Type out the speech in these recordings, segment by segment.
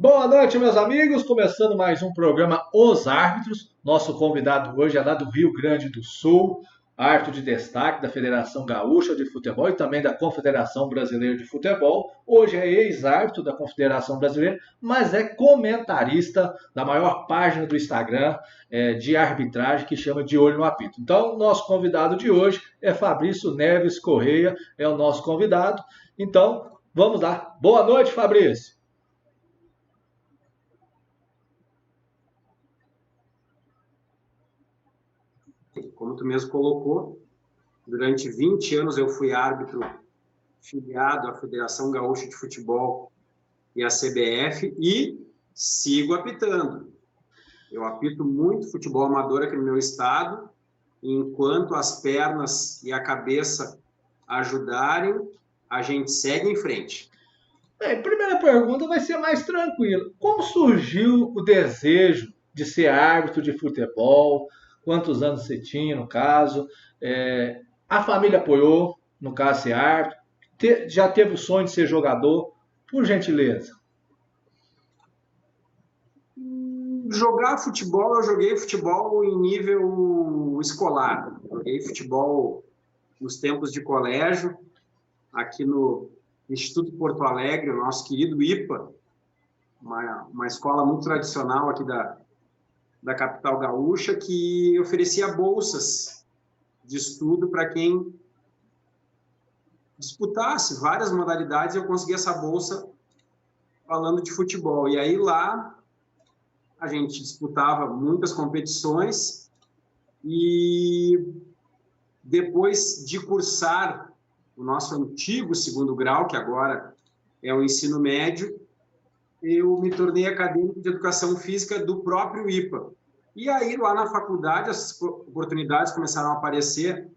Boa noite, meus amigos. Começando mais um programa Os Árbitros. Nosso convidado hoje é lá do Rio Grande do Sul, árbitro de destaque da Federação Gaúcha de Futebol e também da Confederação Brasileira de Futebol. Hoje é ex-árbitro da Confederação Brasileira, mas é comentarista da maior página do Instagram de arbitragem que chama De Olho no Apito. Então, nosso convidado de hoje é Fabrício Neves Correia, é o nosso convidado. Então, vamos lá. Boa noite, Fabrício. Como tu mesmo colocou, durante 20 anos eu fui árbitro filiado à Federação Gaúcha de Futebol e à CBF e sigo apitando. Eu apito muito futebol amador aqui no meu estado, e enquanto as pernas e a cabeça ajudarem, a gente segue em frente. Bem, primeira pergunta vai ser mais tranquila. Como surgiu o desejo de ser árbitro de futebol? Quantos anos você tinha, no caso? A família apoiou, no caso, ser árbitro? Já teve o sonho de ser jogador? Por gentileza. Jogar futebol, eu joguei futebol em nível escolar. Joguei futebol nos tempos de colégio, aqui no Instituto Porto Alegre, o nosso querido IPA, uma escola muito tradicional aqui da capital gaúcha, que oferecia bolsas de estudo para quem disputasse várias modalidades, e eu consegui essa bolsa falando de futebol. E aí lá a gente disputava muitas competições e depois de cursar o nosso antigo segundo grau, que agora é o ensino médio, eu me tornei acadêmico de educação física do próprio IPA. E aí, lá na faculdade, as oportunidades começaram a aparecer,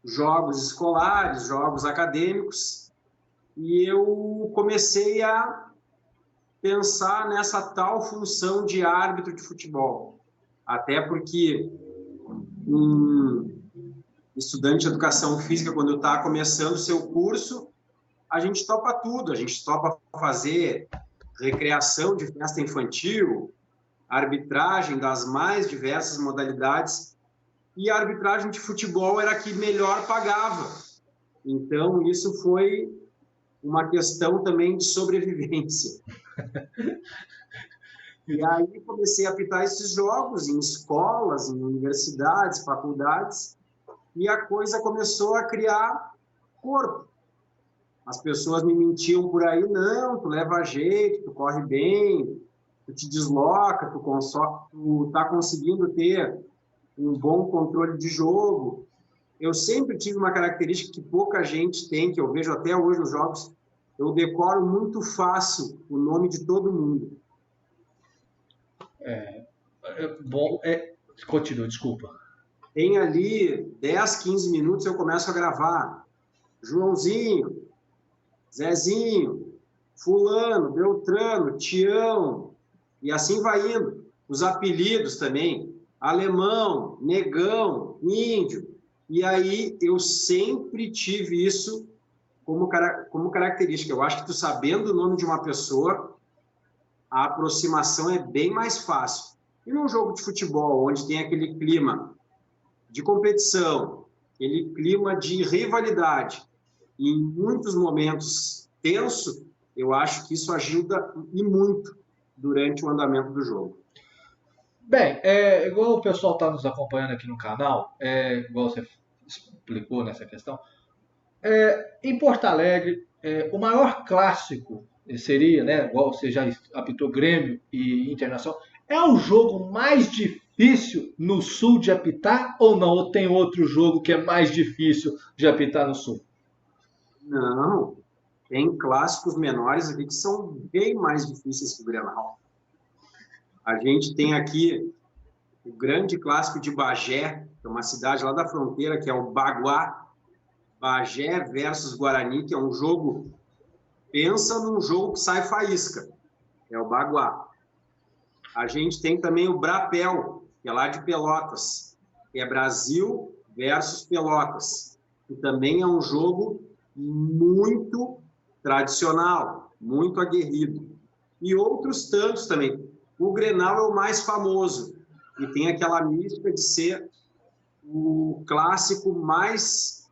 jogos escolares, jogos acadêmicos, e eu comecei a pensar nessa tal função de árbitro de futebol. Até porque um estudante de educação física, quando está começando o seu curso, a gente topa tudo, a gente topa fazer recreação de festa infantil, arbitragem das mais diversas modalidades, e a arbitragem de futebol era a que melhor pagava. Então, isso foi uma questão também de sobrevivência. E aí comecei a apitar esses jogos em escolas, em universidades, faculdades, e a coisa começou a criar corpo. As pessoas me mentiam por aí: não, tu leva jeito, tu corre bem, tu te desloca, tu tá conseguindo ter um bom controle de jogo. Eu sempre tive uma característica que pouca gente tem, que eu vejo até hoje nos jogos: eu decoro muito fácil o nome de todo mundo. Continua, desculpa. Tem ali 10, 15 minutos, eu começo a gravar. Joãozinho, Zezinho, fulano, Beltrano, Tião, e assim vai indo. Os apelidos também: alemão, negão, índio. E aí eu sempre tive isso como característica. Eu acho que tu, sabendo o nome de uma pessoa, a aproximação é bem mais fácil. E num jogo de futebol, onde tem aquele clima de competição, aquele clima de rivalidade, e em muitos momentos tenso, eu acho que isso ajuda e muito durante o andamento do jogo. Bem, igual o pessoal está nos acompanhando aqui no canal, igual você explicou nessa questão, em Porto Alegre, o maior clássico seria, né, igual você já apitou Grêmio e Internacional, é o jogo mais difícil no Sul de apitar ou não? Ou tem outro jogo que é mais difícil de apitar no Sul? Não, tem clássicos menores aqui que são bem mais difíceis que o Grenal. A gente tem aqui o grande clássico de Bagé, que é uma cidade lá da fronteira, que é o Baguá. Bagé versus Guarani, que é um jogo... Pensa num jogo que sai faísca. É o Baguá. A gente tem também o Brapel, que é lá de Pelotas, que é Brasil versus Pelotas, que também é um jogo muito tradicional, muito aguerrido. e outros tantos também. O Grenal é o mais famoso e tem aquela mística de ser o clássico mais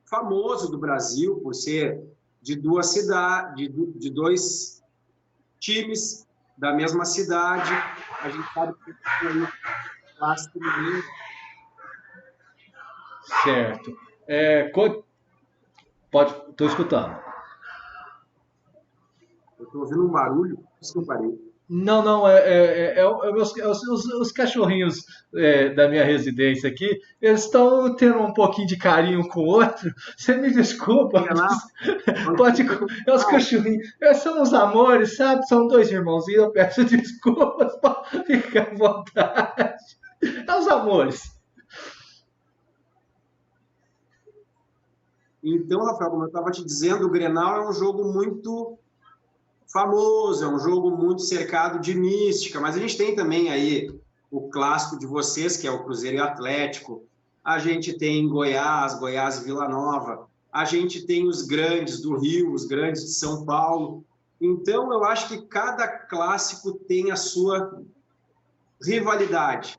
famoso do Brasil, por ser de duas cidades, de dois times da mesma cidade. A gente sabe que é clássico mineiro. Certo. Estou escutando. Eu estou ouvindo um barulho, por isso que eu parei. Não, não, os cachorrinhos da minha residência aqui, eles estão tendo um pouquinho de carinho com o outro. Você me desculpa, pode, é os cachorrinhos, são os amores, sabe? São dois irmãozinhos, eu peço desculpas, fica à vontade. É os amores. Então, Rafael, como eu estava te dizendo, o Grenal é um jogo muito famoso, é um jogo muito cercado de mística, mas a gente tem também aí o clássico de vocês, que é o Cruzeiro e Atlético, a gente tem Goiás e Vila Nova, a gente tem os grandes do Rio, os grandes de São Paulo. Então, eu acho que cada clássico tem a sua rivalidade,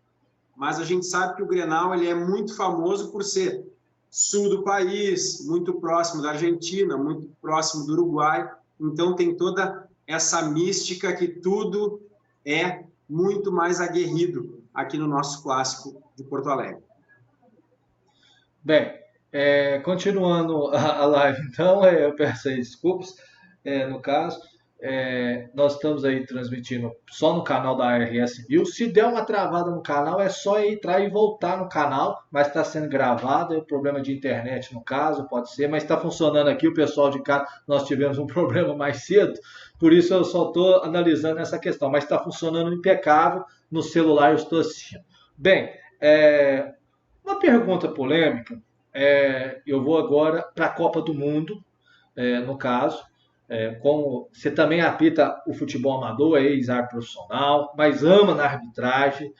mas a gente sabe que o Grenal ele é muito famoso por ser sul do país, muito próximo da Argentina, muito próximo do Uruguai. Então, tem toda essa mística que tudo é muito mais aguerrido aqui no nosso clássico de Porto Alegre. Bem, continuando a live, então, eu peço aí desculpas, no caso. Nós estamos aí transmitindo só no canal da RS View. Se der uma travada no canal, é só entrar e voltar no canal, mas está sendo gravado, é problema de internet no caso, pode ser, mas está funcionando aqui. O pessoal de cá, nós tivemos um problema mais cedo, por isso eu só estou analisando essa questão, mas está funcionando impecável no celular, eu estou assistindo. Bem, uma pergunta polêmica, eu vou agora para a Copa do Mundo, no caso. Como você também apita o futebol amador, é ex-árbitro profissional, mas ama na arbitragem.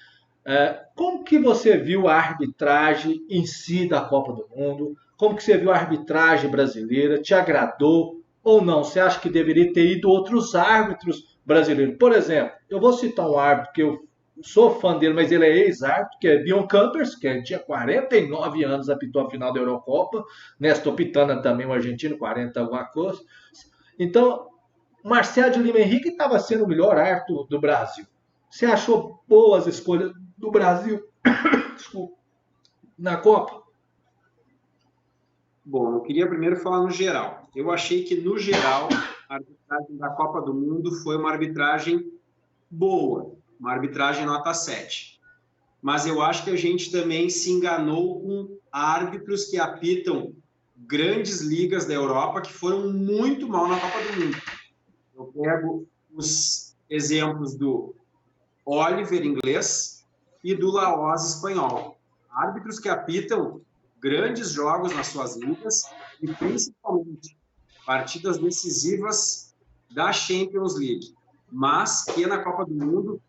Como que você viu a arbitragem em si da Copa do Mundo? Como que você viu a arbitragem brasileira? Te agradou ou não? Você acha que deveria ter ido outros árbitros brasileiros? Por exemplo, eu vou citar um árbitro que eu sou fã dele, mas ele é ex-árbitro, que é Bion Campers, que tinha 49 anos, apitou a final da Eurocopa. Néstor Pitana também, um argentino, 40 alguma coisa. Então, Marcelo de Lima Henrique estava sendo o melhor árbitro do Brasil. Você achou boas escolhas do Brasil na Copa? Bom, eu queria primeiro falar no geral. Eu achei que, no geral, a arbitragem da Copa do Mundo foi uma arbitragem boa, uma arbitragem nota 7. Mas eu acho que a gente também se enganou com árbitros que apitam grandes ligas da Europa que foram muito mal na Copa do Mundo. Eu pego os exemplos do Oliver, inglês, e do Laoz, espanhol. Árbitros que apitam grandes jogos nas suas ligas e, principalmente, partidas decisivas da Champions League. Mas que na Copa do Mundo,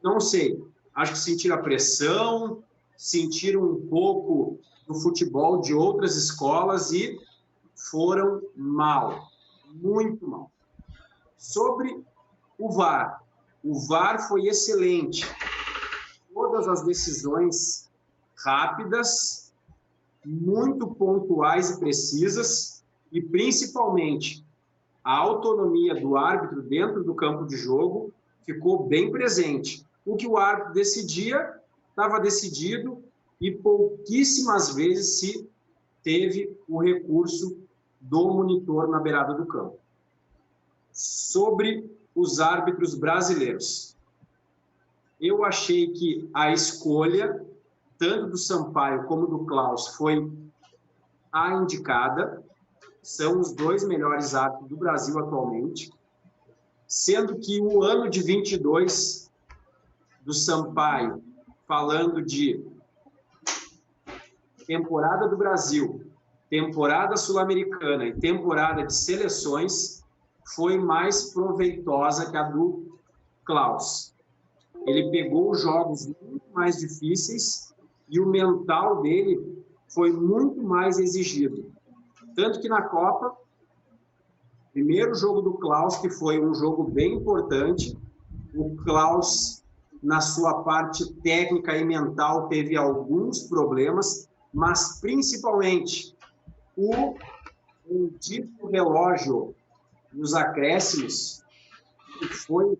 não sei, acho que sentiram a pressão, sentiram um pouco do futebol de outras escolas e foram mal, muito mal. Sobre o VAR. O VAR foi excelente. Todas as decisões rápidas, muito pontuais e precisas, e principalmente a autonomia do árbitro dentro do campo de jogo ficou bem presente. O que o árbitro decidia, estava decidido, e pouquíssimas vezes se teve o recurso do monitor na beirada do campo. Sobre os árbitros brasileiros, eu achei que a escolha, tanto do Sampaio como do Klaus, foi a indicada. São os dois melhores árbitros do Brasil atualmente, sendo que o ano de 22 do Sampaio, falando de temporada do Brasil, temporada sul-americana e temporada de seleções, foi mais proveitosa que a do Klaus. Ele pegou os jogos muito mais difíceis e o mental dele foi muito mais exigido. Tanto que na Copa, Primeiro jogo do Klaus, que foi um jogo bem importante. O Klaus, na sua parte técnica e mental, teve alguns problemas, mas principalmente o dito relógio dos acréscimos, que foi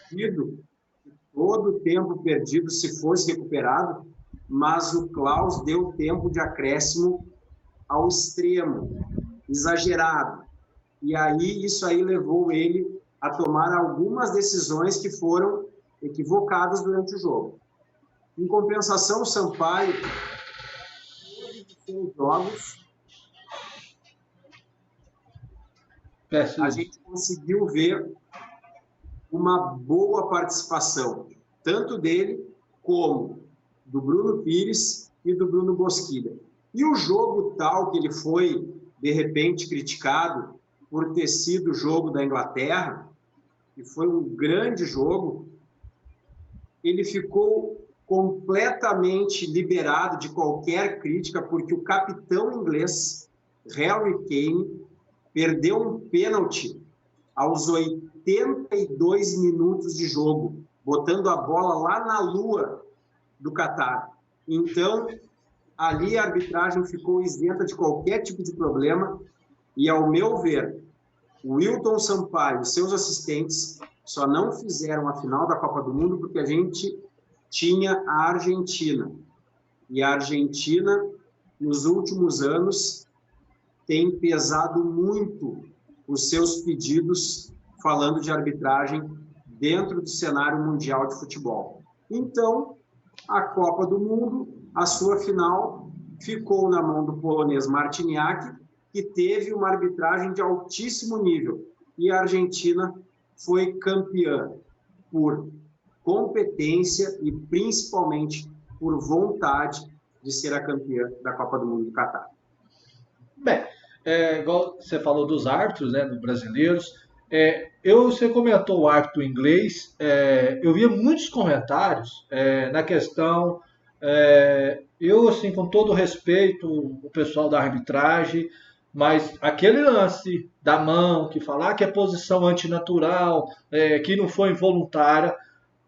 perdido, todo o tempo perdido se fosse recuperado, mas o Klaus deu tempo de acréscimo ao extremo, exagerado. E aí, isso aí levou ele a tomar algumas decisões que foram equivocadas durante o jogo. Em compensação, o Sampaio, todos os jogos, a gente conseguiu ver uma boa participação, tanto dele como do Bruno Pires e do Bruno Bosquilha. E o jogo tal que ele foi, de repente, criticado por ter sido o jogo da Inglaterra, que foi um grande jogo, ele ficou completamente liberado de qualquer crítica, porque o capitão inglês, Harry Kane, perdeu um pênalti aos 82 minutos de jogo, botando a bola lá na lua do Catar. Então, ali a arbitragem ficou isenta de qualquer tipo de problema e, ao meu ver, o Wilton Sampaio e seus assistentes só não fizeram a final da Copa do Mundo porque a gente tinha a Argentina. E a Argentina, nos últimos anos, tem pesado muito os seus pedidos falando de arbitragem dentro do cenário mundial de futebol. Então, a Copa do Mundo, a sua final, ficou na mão do polonês Marciniak, que teve uma arbitragem de altíssimo nível. E a Argentina foi campeã por competência e principalmente por vontade de ser a campeã da Copa do Mundo do Catar. Bem, igual você falou dos árbitros, né, dos brasileiros, você comentou o árbitro inglês, eu via muitos comentários na questão, eu, assim, com todo respeito, o pessoal da arbitragem, mas aquele lance da mão, que falar que é posição antinatural, que não foi involuntária,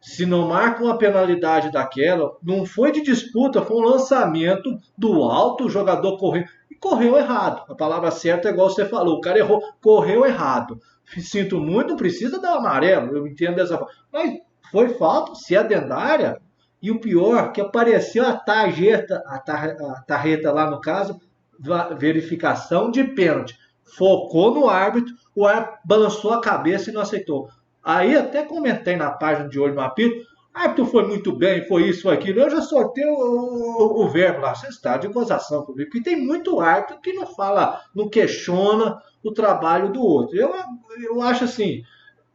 se não marca uma penalidade daquela, não foi de disputa, foi um lançamento do alto, o jogador correu, e correu errado. A palavra certa é igual você falou, o cara errou, correu errado. Sinto muito, não precisa dar amarelo, eu entendo dessa forma. Mas foi falta, se é dentro da área, e o pior, que apareceu a tarreta lá no caso, verificação de pênalti. Focou no árbitro, o árbitro balançou a cabeça e não aceitou. Aí até comentei na página de Olho no Apito, árbitro foi muito bem, foi isso, foi aquilo. Eu já sorteio o verbo lá, você está de gozação comigo, porque tem muito árbitro que não fala, não questiona o trabalho do outro. Eu acho assim,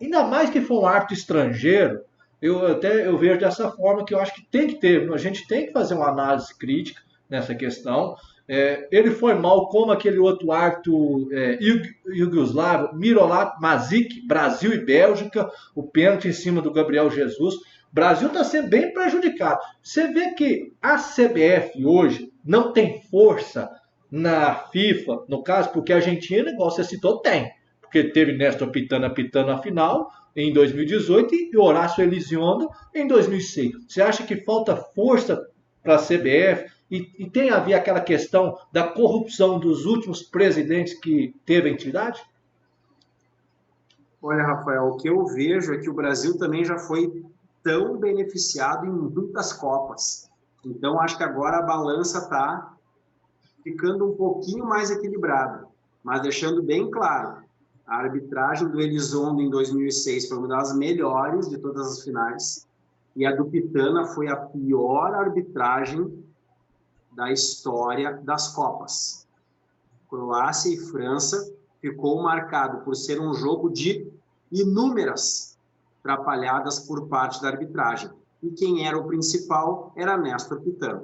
ainda mais que for um árbitro estrangeiro, eu vejo dessa forma que eu acho que tem que ter, a gente tem que fazer uma análise crítica nessa questão. Ele foi mal como aquele outro árbitro iugoslavo, Miroslav Mazic, Brasil e Bélgica, o pênalti em cima do Gabriel Jesus. O Brasil está sendo bem prejudicado. Você vê que a CBF hoje não tem força na FIFA, no caso, porque a Argentina, igual você citou, tem. Porque teve Néstor Pitana a final em 2018 e Horácio Elizondo em 2006. Você acha que falta força para a CBF? E tem a ver aquela questão da corrupção dos últimos presidentes que teve a entidade? Olha, Rafael, o que eu vejo é que o Brasil também já foi tão beneficiado em muitas Copas. Então, acho que agora a balança está ficando um pouquinho mais equilibrada. Mas deixando bem claro, a arbitragem do Elizondo em 2006 foi uma das melhores de todas as finais. E a do Pitana foi a pior arbitragem da história das Copas. Croácia e França ficou marcado por ser um jogo de inúmeras atrapalhadas por parte da arbitragem. E quem era o principal era Néstor Pitana.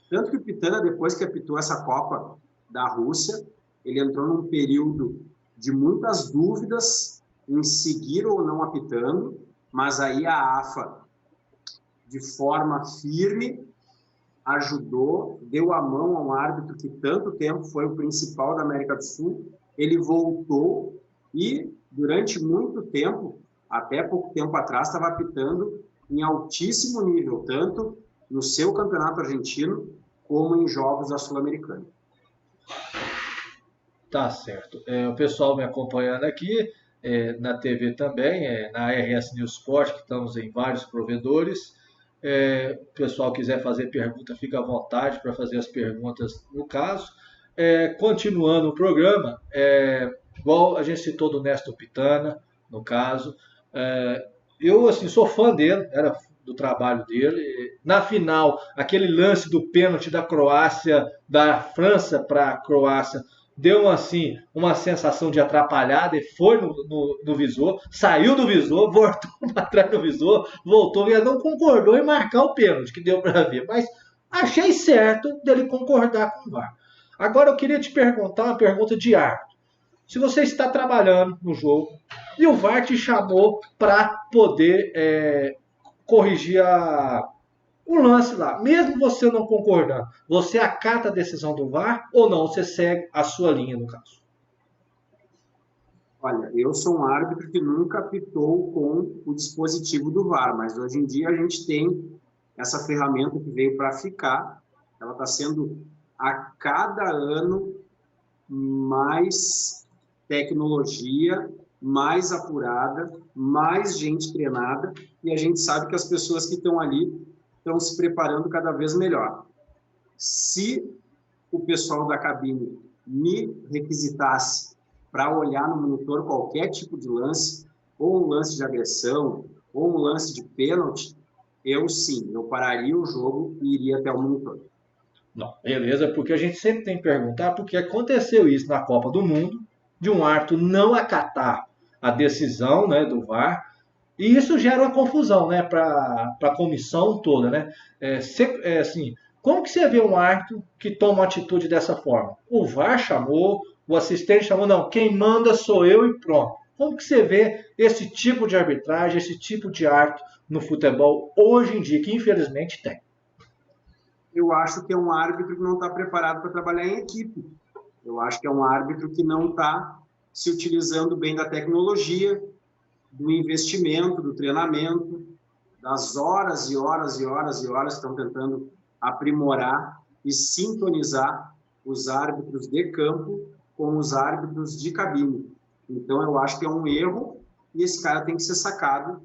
Tanto que o Pitana, depois que apitou essa Copa da Rússia, ele entrou num período de muitas dúvidas em seguir ou não apitando, mas aí a AFA, de forma firme, ajudou, deu a mão a um árbitro que tanto tempo foi o principal da América do Sul, ele voltou E, durante muito tempo, até pouco tempo atrás, estava apitando em altíssimo nível, tanto no seu campeonato argentino, como em jogos da Sul-Americana. Tá certo. O pessoal me acompanhando aqui, na TV também, na RS News Sport, que estamos em vários provedores. O pessoal quiser fazer pergunta, fica à vontade para fazer as perguntas no caso. Continuando o programa, igual a gente citou do Néstor Pitana, no caso, eu assim, sou fã dele, era do trabalho dele. Na final, aquele lance do pênalti da Croácia, da França para a Croácia, deu assim uma sensação de atrapalhada e foi no visor, saiu do visor, voltou para trás do visor, voltou e não concordou em marcar o pênalti, que deu para ver. Mas achei certo dele concordar com o VAR. Agora eu queria te perguntar uma pergunta de árbitro. Se você está trabalhando no jogo e o VAR te chamou para poder corrigir o lance lá, mesmo você não concordando, você acata a decisão do VAR ou não? Você segue a sua linha no caso? Olha, eu sou um árbitro que nunca apitou com o dispositivo do VAR, mas hoje em dia a gente tem essa ferramenta que veio para ficar. Ela está sendo a cada ano mais tecnologia, mais apurada, mais gente treinada, e a gente sabe que as pessoas que estão ali estão se preparando cada vez melhor. Se o pessoal da cabine me requisitasse para olhar no monitor qualquer tipo de lance, ou um lance de agressão, ou um lance de pênalti, eu pararia o jogo e iria até o monitor. Não, beleza, porque a gente sempre tem que perguntar porque aconteceu isso na Copa do Mundo, de um árbitro não acatar a decisão, né, do VAR, e isso gera uma confusão, né, para a comissão toda, né? Assim, como que você vê um árbitro que toma uma atitude dessa forma? O VAR chamou, o assistente chamou, não, quem manda sou eu e pronto. Como que você vê esse tipo de arbitragem, esse tipo de árbitro no futebol hoje em dia, que infelizmente tem? Eu acho que é um árbitro que não está preparado para trabalhar em equipe. Eu acho que é um árbitro que não está se utilizando bem da tecnologia, do investimento, do treinamento, das horas e horas e horas e horas que estão tentando aprimorar e sintonizar os árbitros de campo com os árbitros de cabine. Então, eu acho que é um erro e esse cara tem que ser sacado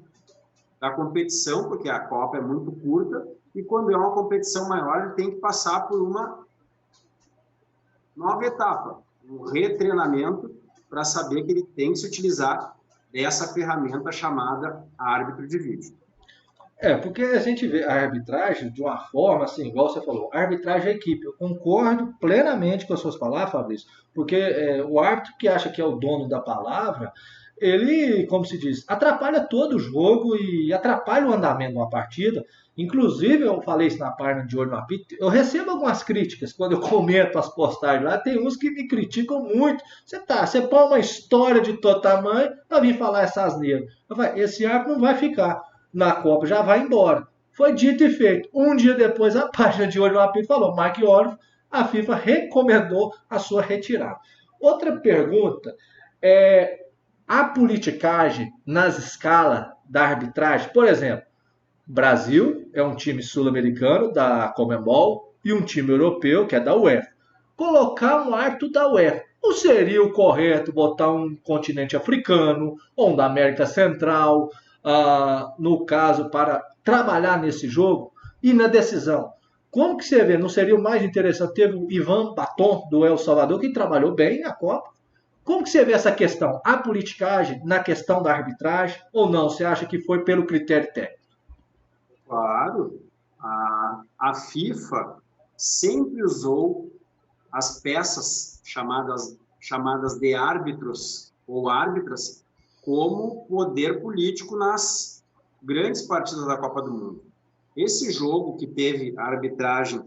da competição, porque a Copa é muito curta, e quando é uma competição maior, ele tem que passar por uma nova etapa, um retreinamento, para saber que ele tem que se utilizar dessa ferramenta chamada árbitro de vídeo. Porque a gente vê a arbitragem de uma forma, assim, igual você falou, a arbitragem é equipe. Eu concordo plenamente com as suas palavras, Fabrício, porque o árbitro que acha que é o dono da palavra, ele, como se diz, atrapalha todo o jogo e atrapalha o andamento de uma partida. Inclusive, eu falei isso na página de Olho no Apito, eu recebo algumas críticas quando eu comento as postagens lá, tem uns que me criticam muito. Você põe uma história de todo tamanho para vir falar essas asneiras. Esse árbitro não vai ficar na Copa, já vai embora. Foi dito e feito. Um dia depois, a página de Olho no Apito falou, Mike Oliver, a FIFA recomendou a sua retirada. Outra pergunta a politicagem nas escalas da arbitragem. Por exemplo, Brasil é um time sul-americano da Conmebol e um time europeu que é da UEFA. Colocar um árbitro da UEFA não seria o correto botar um continente africano ou um da América Central, no caso, para trabalhar nesse jogo e na decisão? Como que você vê? Não seria o mais interessante? Teve o Ivan Baton, do El Salvador, que trabalhou bem na Copa. Como que você vê essa questão? A politicagem na questão da arbitragem ou não? Você acha que foi pelo critério técnico? Claro, a FIFA sempre usou as peças chamadas de árbitros ou árbitras como poder político nas grandes partidas da Copa do Mundo. Esse jogo que teve a arbitragem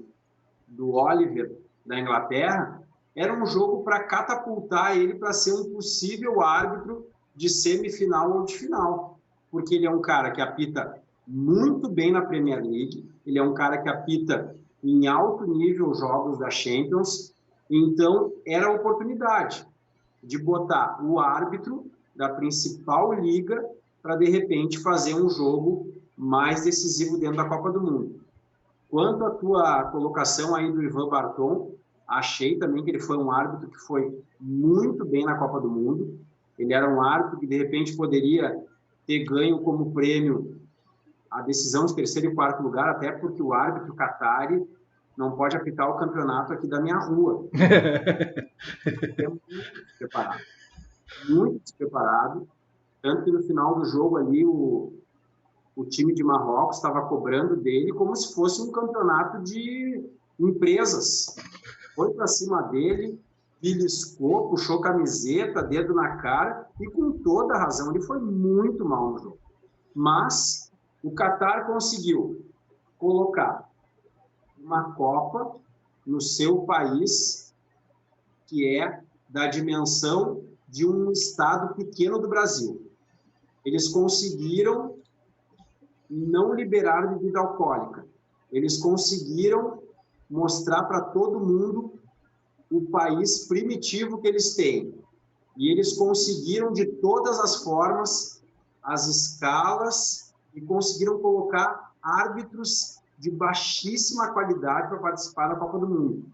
do Oliver da Inglaterra era um jogo para catapultar ele para ser um possível árbitro de semifinal ou de final, porque ele é um cara que apita muito bem na Premier League, ele é um cara que apita em alto nível jogos da Champions, então era a oportunidade de botar o árbitro da principal liga para, de repente, fazer um jogo mais decisivo dentro da Copa do Mundo. Quanto à tua colocação aí do Ivan Barton, achei também que ele foi um árbitro que foi muito bem na Copa do Mundo. Ele era um árbitro que, de repente, poderia ter ganho como prêmio a decisão de terceiro e quarto lugar, até porque o árbitro Qatari não pode apitar o campeonato aqui da minha rua. É muito despreparado. Tanto que no final do jogo ali, o time de Marrocos estava cobrando dele como se fosse um campeonato de empresas. Foi para cima dele, beliscou, puxou camiseta, dedo na cara, e com toda a razão, ele foi muito mal no jogo. Mas o Qatar conseguiu colocar uma Copa no seu país, que é da dimensão de um estado pequeno do Brasil. Eles conseguiram não liberar bebida alcoólica. Eles conseguiram mostrar para todo mundo o país primitivo que eles têm. E eles conseguiram, de todas as formas, as escalas, e conseguiram colocar árbitros de baixíssima qualidade para participar da Copa do Mundo.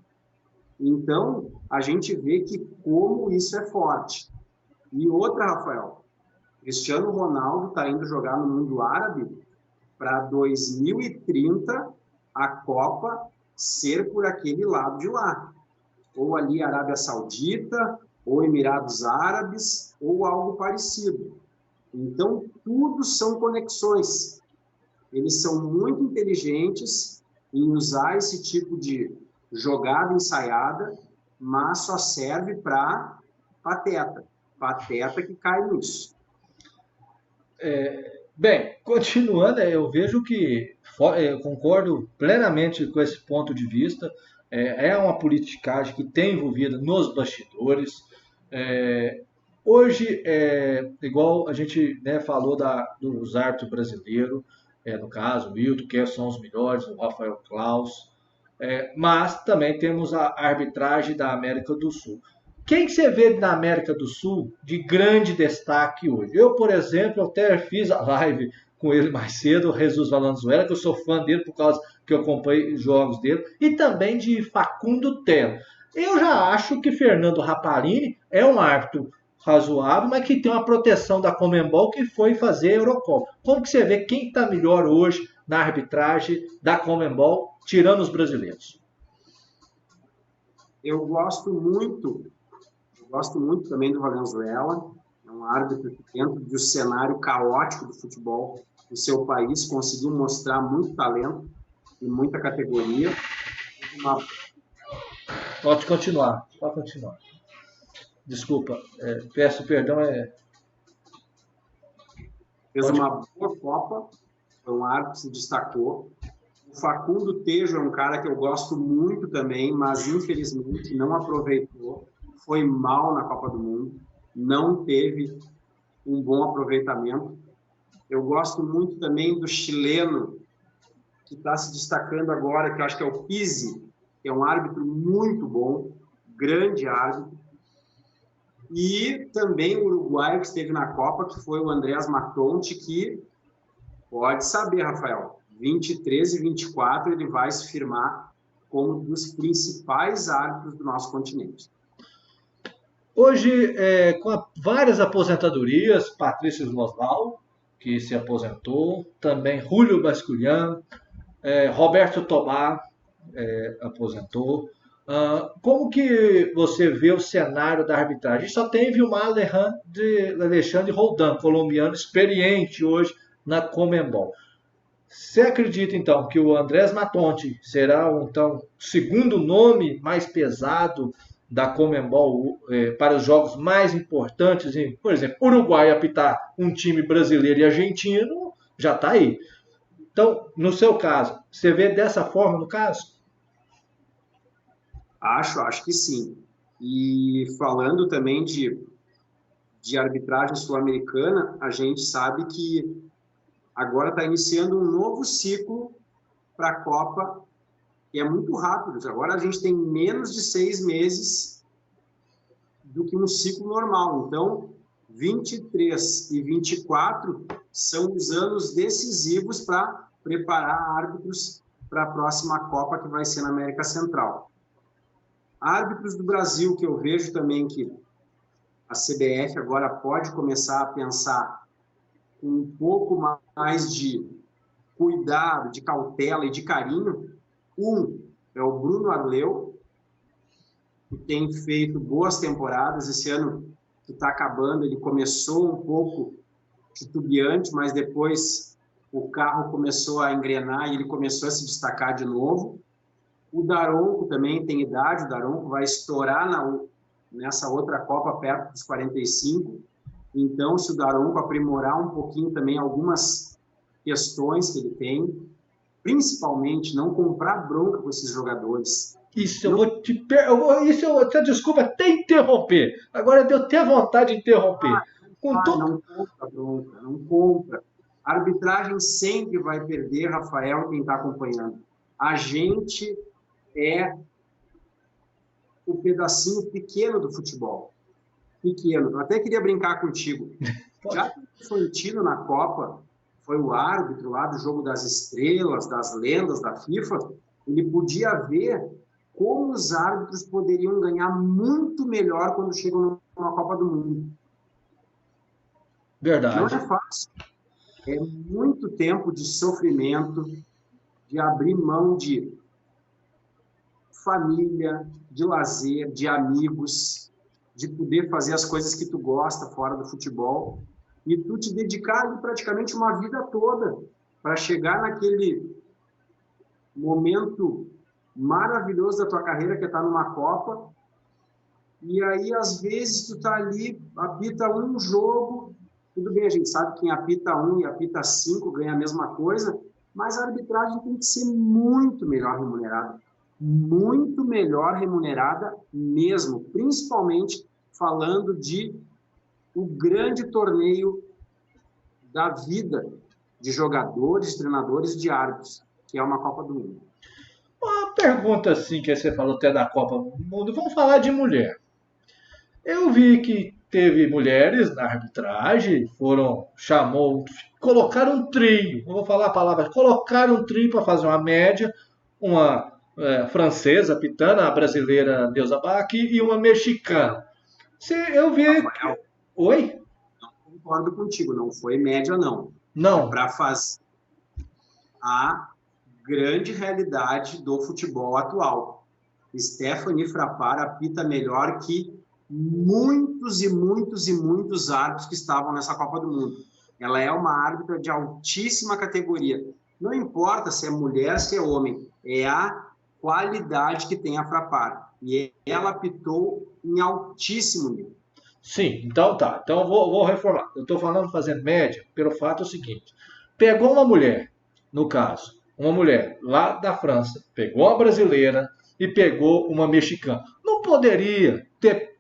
Então, a gente vê que como isso é forte. E outra, Rafael, Cristiano Ronaldo está indo jogar no mundo árabe para 2030 a Copa ser por aquele lado de lá. Ou ali Arábia Saudita, ou Emirados Árabes, ou algo parecido. Então, tudo são conexões. Eles são muito inteligentes em usar esse tipo de jogada ensaiada, mas só serve para pateta. Pateta que cai nisso. Bem, continuando, eu vejo que eu concordo plenamente com esse ponto de vista. É uma politicagem que tem envolvida nos bastidores. Hoje, igual a gente, né, falou dos árbitros brasileiros, no caso, o Wilton, que são os melhores, o Rafael Claus, mas também temos a arbitragem da América do Sul. Quem que você vê na América do Sul de grande destaque hoje? Eu, por exemplo, até fiz a live com ele mais cedo, o Jesus Valenzuela, que eu sou fã dele por causa que eu acompanhei os jogos dele, e também de Facundo Telo. Eu já acho que Fernando Rapalini é um árbitro razoável, mas que tem uma proteção da Conmebol, que foi fazer a Eurocopa. Como que você vê quem está melhor hoje na arbitragem da Conmebol, tirando os brasileiros? Eu gosto muito também do Valenzuela. É um árbitro que, dentro do cenário caótico do futebol do seu país, conseguiu mostrar muito talento e muita categoria. Pode continuar. Desculpa, peço perdão. Fez uma boa Copa, foi um árbitro que se destacou. O Facundo Tejo é um cara que eu gosto muito também, mas infelizmente não aproveitou. Foi mal na Copa do Mundo, não teve um bom aproveitamento. Eu gosto muito também do chileno, que está se destacando agora, que eu acho que é o Pizzi, que é um árbitro muito bom, grande árbitro. E também o uruguaio que esteve na Copa, que foi o Andrés Matonte, que pode saber, Rafael, 23 e 24 ele vai se firmar como um dos principais árbitros do nosso continente. Hoje, com várias aposentadorias, Patrício Oswaldo, que se aposentou, também Julio Basculian, Roberto Tobá aposentou. Como que você vê o cenário da arbitragem? Só tem Vilmar Alexandre Roldan, colombiano experiente hoje na Conmebol. Você acredita, então, que o Andrés Matonte será, então, o segundo nome mais pesado da Conmebol para os jogos mais importantes? Por exemplo, Uruguai apitar um time brasileiro e argentino, já está aí. Então, no seu caso, você vê dessa forma no caso? Acho que sim. E falando também de arbitragem sul-americana, a gente sabe que agora está iniciando um novo ciclo para a Copa, que é muito rápido. Agora a gente tem menos de 6 meses do que um ciclo normal. Então, 23 e 24 são os anos decisivos para preparar árbitros para a próxima Copa, que vai ser na América Central. Árbitros do Brasil, que eu vejo também que a CBF agora pode começar a pensar com um pouco mais de cuidado, de cautela e de carinho. Um é o Bruno Arleu, que tem feito boas temporadas. Esse ano que está acabando, ele começou um pouco titubeante, mas depois o carro começou a engrenar e ele começou a se destacar de novo. O Daronco também tem idade, o Daronco vai estourar nessa outra Copa perto dos 45. Então, se o Daronco aprimorar um pouquinho também algumas questões que ele tem, principalmente não comprar bronca com esses jogadores. Isso, eu vou te desculpa até interromper. Agora deu até vontade de interromper. Não compra bronca, não compra. A arbitragem sempre vai perder, Rafael, quem está acompanhando. A gente é o pedacinho pequeno do futebol. Pequeno. Eu até queria brincar contigo. Já que o Infantino na Copa foi o árbitro lá do Jogo das Estrelas, das lendas da FIFA, ele podia ver como os árbitros poderiam ganhar muito melhor quando chegam numa Copa do Mundo. Verdade. Não é fácil. É muito tempo de sofrimento, de abrir mão de família, de lazer, de amigos, de poder fazer as coisas que tu gosta fora do futebol e tu te dedicar ali praticamente uma vida toda para chegar naquele momento maravilhoso da tua carreira, que é estar numa Copa. E aí, às vezes, tu tá ali, apita um jogo, tudo bem, a gente sabe que quem apita 1 e apita 5 ganha a mesma coisa, mas a arbitragem tem que ser muito melhor remunerada. Muito melhor remunerada mesmo, principalmente falando de o grande torneio da vida de jogadores, treinadores e de árbitros, que é uma Copa do Mundo. Uma pergunta assim, que você falou até da Copa do Mundo, vamos falar de mulher. Eu vi que teve mulheres na arbitragem, colocaram um trio, não vou falar a palavra, colocaram um trio para fazer uma média, uma francesa, Pitana, a brasileira Neuza Bach e uma mexicana. Eu vi... Rafael, Oi? não concordo contigo, não foi média, não. Não. É para fazer a grande realidade do futebol atual. Stephanie Frappart apita melhor que muitos e muitos e muitos árbitros que estavam nessa Copa do Mundo. Ela é uma árbitra de altíssima categoria. Não importa se é mulher, se é homem, é a qualidade que tem a Frappart. E ela apitou em altíssimo nível. Sim, então tá. Então vou reformar. Eu estou falando fazendo média pelo fato seguinte. Pegou uma mulher, no caso, uma mulher lá da França, pegou uma brasileira e pegou uma mexicana. Não poderia ter,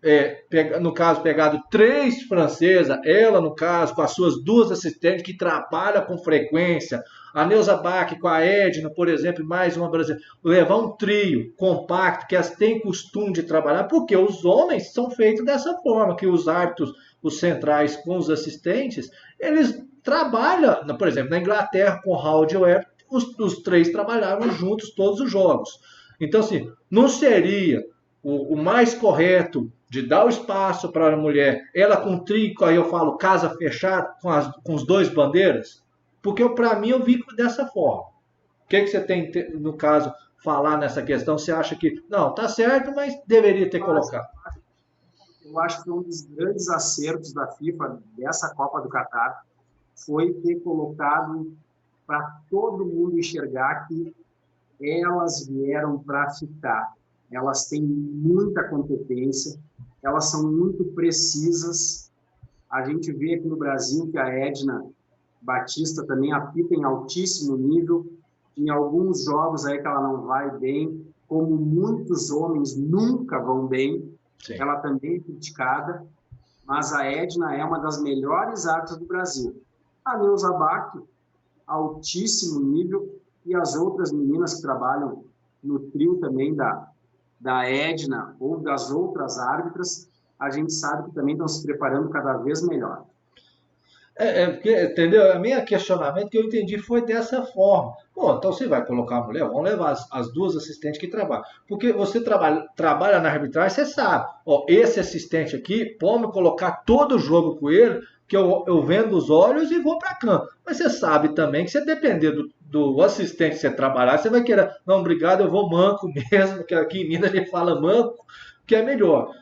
no caso, pegado 3 francesas, ela, no caso, com as suas 2 assistentes que trabalham com frequência, a Neuza Bach com a Edna, por exemplo, mais uma brasileira, levar um trio compacto, que elas têm costume de trabalhar, porque os homens são feitos dessa forma, que os árbitros, os centrais com os assistentes, eles trabalham, por exemplo, na Inglaterra com Howard Webb, os 3 trabalhavam juntos todos os jogos. Então, assim, não seria o mais correto de dar o espaço para a mulher, ela com trio, aí eu falo casa fechada, com os 2 bandeiras? Porque para mim eu vi dessa forma. O que você tem, no caso, falar nessa questão? Você acha que, não, tá certo, mas deveria ter colocado? Eu acho que um dos grandes acertos da FIFA dessa Copa do Catar foi ter colocado para todo mundo enxergar que elas vieram para ficar. Elas têm muita competência, elas são muito precisas. A gente vê aqui no Brasil que a Edna Batista também apita em altíssimo nível. Em alguns jogos aí que ela não vai bem, como muitos homens nunca vão bem. Sim. Ela também é criticada, mas a Edna é uma das melhores árbitras do Brasil. A Neuza Bach, altíssimo nível, e as outras meninas que trabalham no trio também da Edna ou das outras árbitras, a gente sabe que também estão se preparando cada vez melhor. Porque, entendeu? O meu questionamento que eu entendi foi dessa forma. Pô, então você vai colocar a mulher, vamos levar as duas assistentes que trabalham. Porque você trabalha na arbitragem, você sabe. Ó, esse assistente aqui, pode colocar todo o jogo com ele, que eu vendo os olhos e vou para campo. Mas você sabe também que se depender do assistente que você trabalhar, você vai querer, não, obrigado, eu vou manco mesmo, que aqui em Minas a gente fala manco, que é melhor.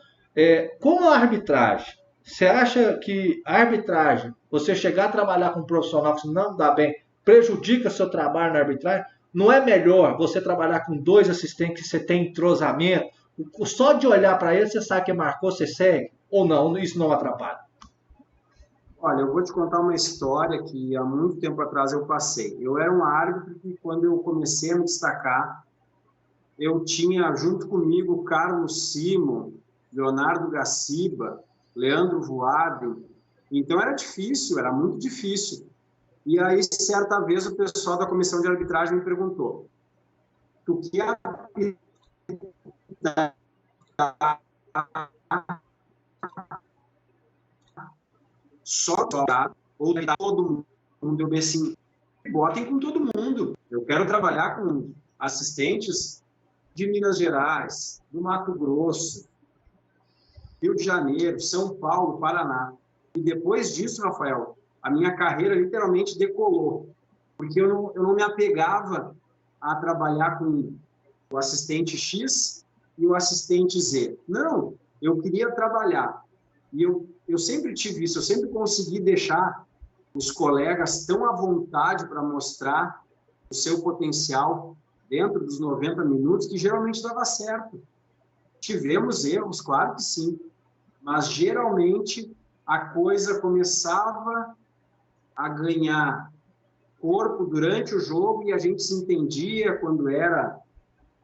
Com a arbitragem, você acha que a arbitragem, você chegar a trabalhar com um profissional que não dá bem, prejudica seu trabalho na arbitragem? Não é melhor você trabalhar com dois assistentes que você tem entrosamento? Só de olhar para ele, você sabe que marcou, você segue? Ou não? Isso não atrapalha? Olha, eu vou te contar uma história que há muito tempo atrás eu passei. Eu era um árbitro que, quando eu comecei a me destacar, eu tinha junto comigo Carlos Simon, Leonardo Gaciba, Leandro Voaden. Então era difícil, era muito difícil. E aí, certa vez, o pessoal da comissão de arbitragem me perguntou: tu que só ou todo mundo? Eu disse assim: botem com todo mundo. Eu quero trabalhar com assistentes de Minas Gerais, do Mato Grosso, Rio de Janeiro, São Paulo, Paraná. E depois disso, Rafael, a minha carreira literalmente decolou, porque eu não me apegava a trabalhar com o assistente X e o assistente Z. Não, eu queria trabalhar. E eu sempre tive isso, eu sempre consegui deixar os colegas tão à vontade para mostrar o seu potencial dentro dos 90 minutos, que geralmente dava certo. Tivemos erros, claro que sim, mas geralmente a coisa começava a ganhar corpo durante o jogo e a gente se entendia quando era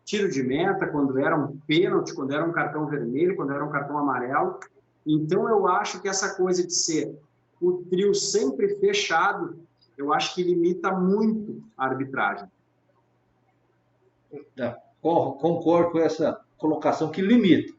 tiro de meta, quando era um pênalti, quando era um cartão vermelho, quando era um cartão amarelo. Então, eu acho que essa coisa de ser o trio sempre fechado, eu acho que limita muito a arbitragem. Concordo com essa colocação que limita.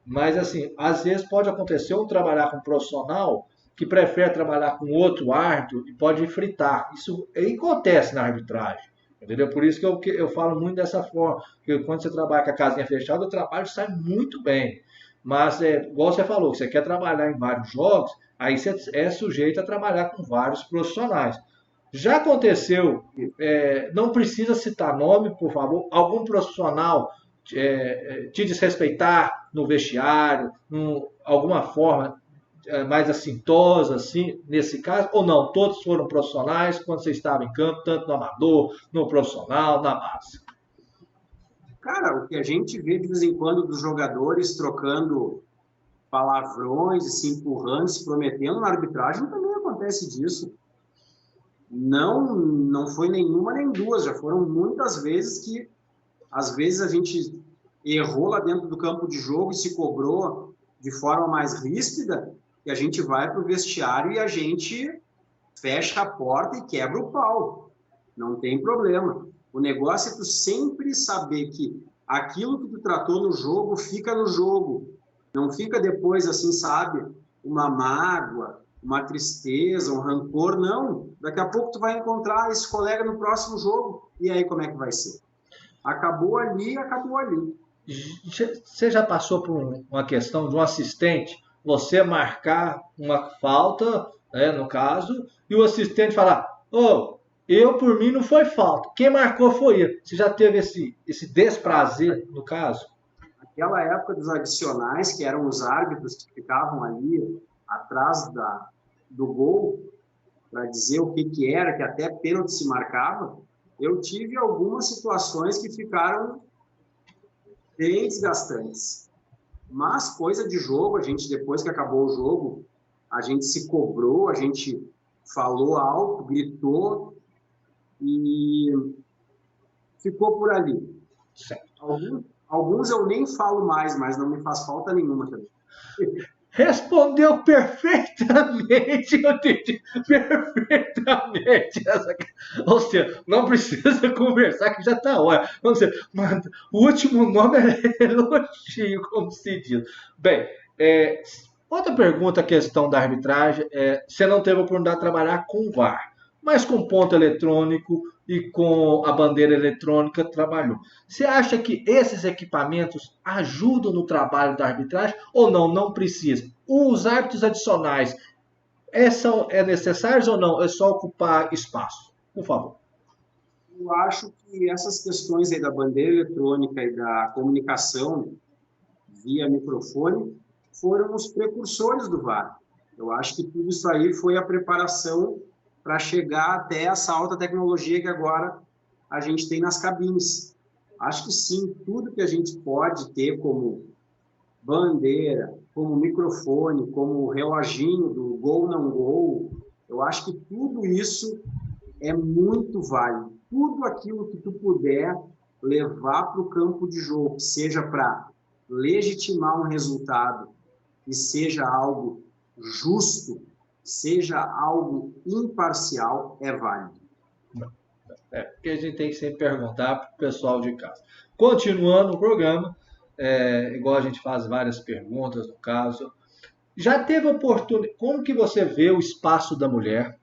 Mas, assim, às vezes pode acontecer um trabalhar com um profissional que prefere trabalhar com outro árbitro e pode fritar. Isso acontece na arbitragem. Entendeu? Por isso que eu falo muito dessa forma. Porque quando você trabalha com a casinha fechada, o trabalho sai muito bem. Mas, igual você falou, você quer trabalhar em vários jogos, aí você é sujeito a trabalhar com vários profissionais. Já aconteceu, não precisa citar nome, por favor, algum profissional te desrespeitar no vestiário, alguma forma mais assintosa, assim, nesse caso, ou não? Todos foram profissionais quando você estava em campo, tanto no amador, no profissional, na base? Cara, o que a gente vê de vez em quando dos jogadores trocando palavrões e se empurrando, se prometendo na arbitragem, também acontece disso. Não foi nenhuma nem duas, já foram muitas vezes que, às vezes, a gente errou lá dentro do campo de jogo e se cobrou de forma mais ríspida, e a gente vai para o vestiário e a gente fecha a porta e quebra o pau. Não tem problema. O negócio é tu sempre saber que aquilo que tu tratou no jogo fica no jogo. Não fica depois, assim, sabe, uma mágoa, uma tristeza, um rancor. Não. Daqui a pouco tu vai encontrar esse colega no próximo jogo. E aí como é que vai ser? Acabou ali, acabou ali. Você já passou por uma questão de um assistente, você marcar uma falta, no caso, e o assistente falar: ô, eu por mim não foi falta, quem marcou foi ele. Você já teve esse desprazer no caso? Aquela época dos adicionais, que eram os árbitros que ficavam ali atrás do gol, para dizer o que era, que até pênalti se marcava, eu tive algumas situações que ficaram bem desgastantes. Mas coisa de jogo, a gente, depois que acabou o jogo, a gente se cobrou, a gente falou alto, gritou e ficou por ali. Alguns eu nem falo mais, mas não me faz falta nenhuma também. Respondeu perfeitamente, eu entendi perfeitamente. Ou seja, não precisa conversar que já está hora. Ou seja, o último nome é elogio, como se diz. Bem, Outra pergunta, a questão da arbitragem, você não teve a oportunidade de trabalhar com o VAR, mas com ponto eletrônico e com a bandeira eletrônica trabalhou. Você acha que esses equipamentos ajudam no trabalho da arbitragem ou não? Não precisa. Os árbitros adicionais necessários ou não? É só ocupar espaço? Por favor. Eu acho que essas questões aí da bandeira eletrônica e da comunicação via microfone foram os precursores do VAR. Eu acho que tudo isso aí foi a preparação para chegar até essa alta tecnologia que agora a gente tem nas cabines. Acho que sim, tudo que a gente pode ter como bandeira, como microfone, como reloginho do gol não gol, eu acho que tudo isso é muito válido. Tudo aquilo que tu puder levar para o campo de jogo, seja para legitimar um resultado e seja algo justo, seja algo imparcial, é válido. Porque a gente tem que sempre perguntar para o pessoal de casa. Continuando o programa, igual a gente faz várias perguntas no caso, já teve oportunidade, como que você vê o espaço da mulher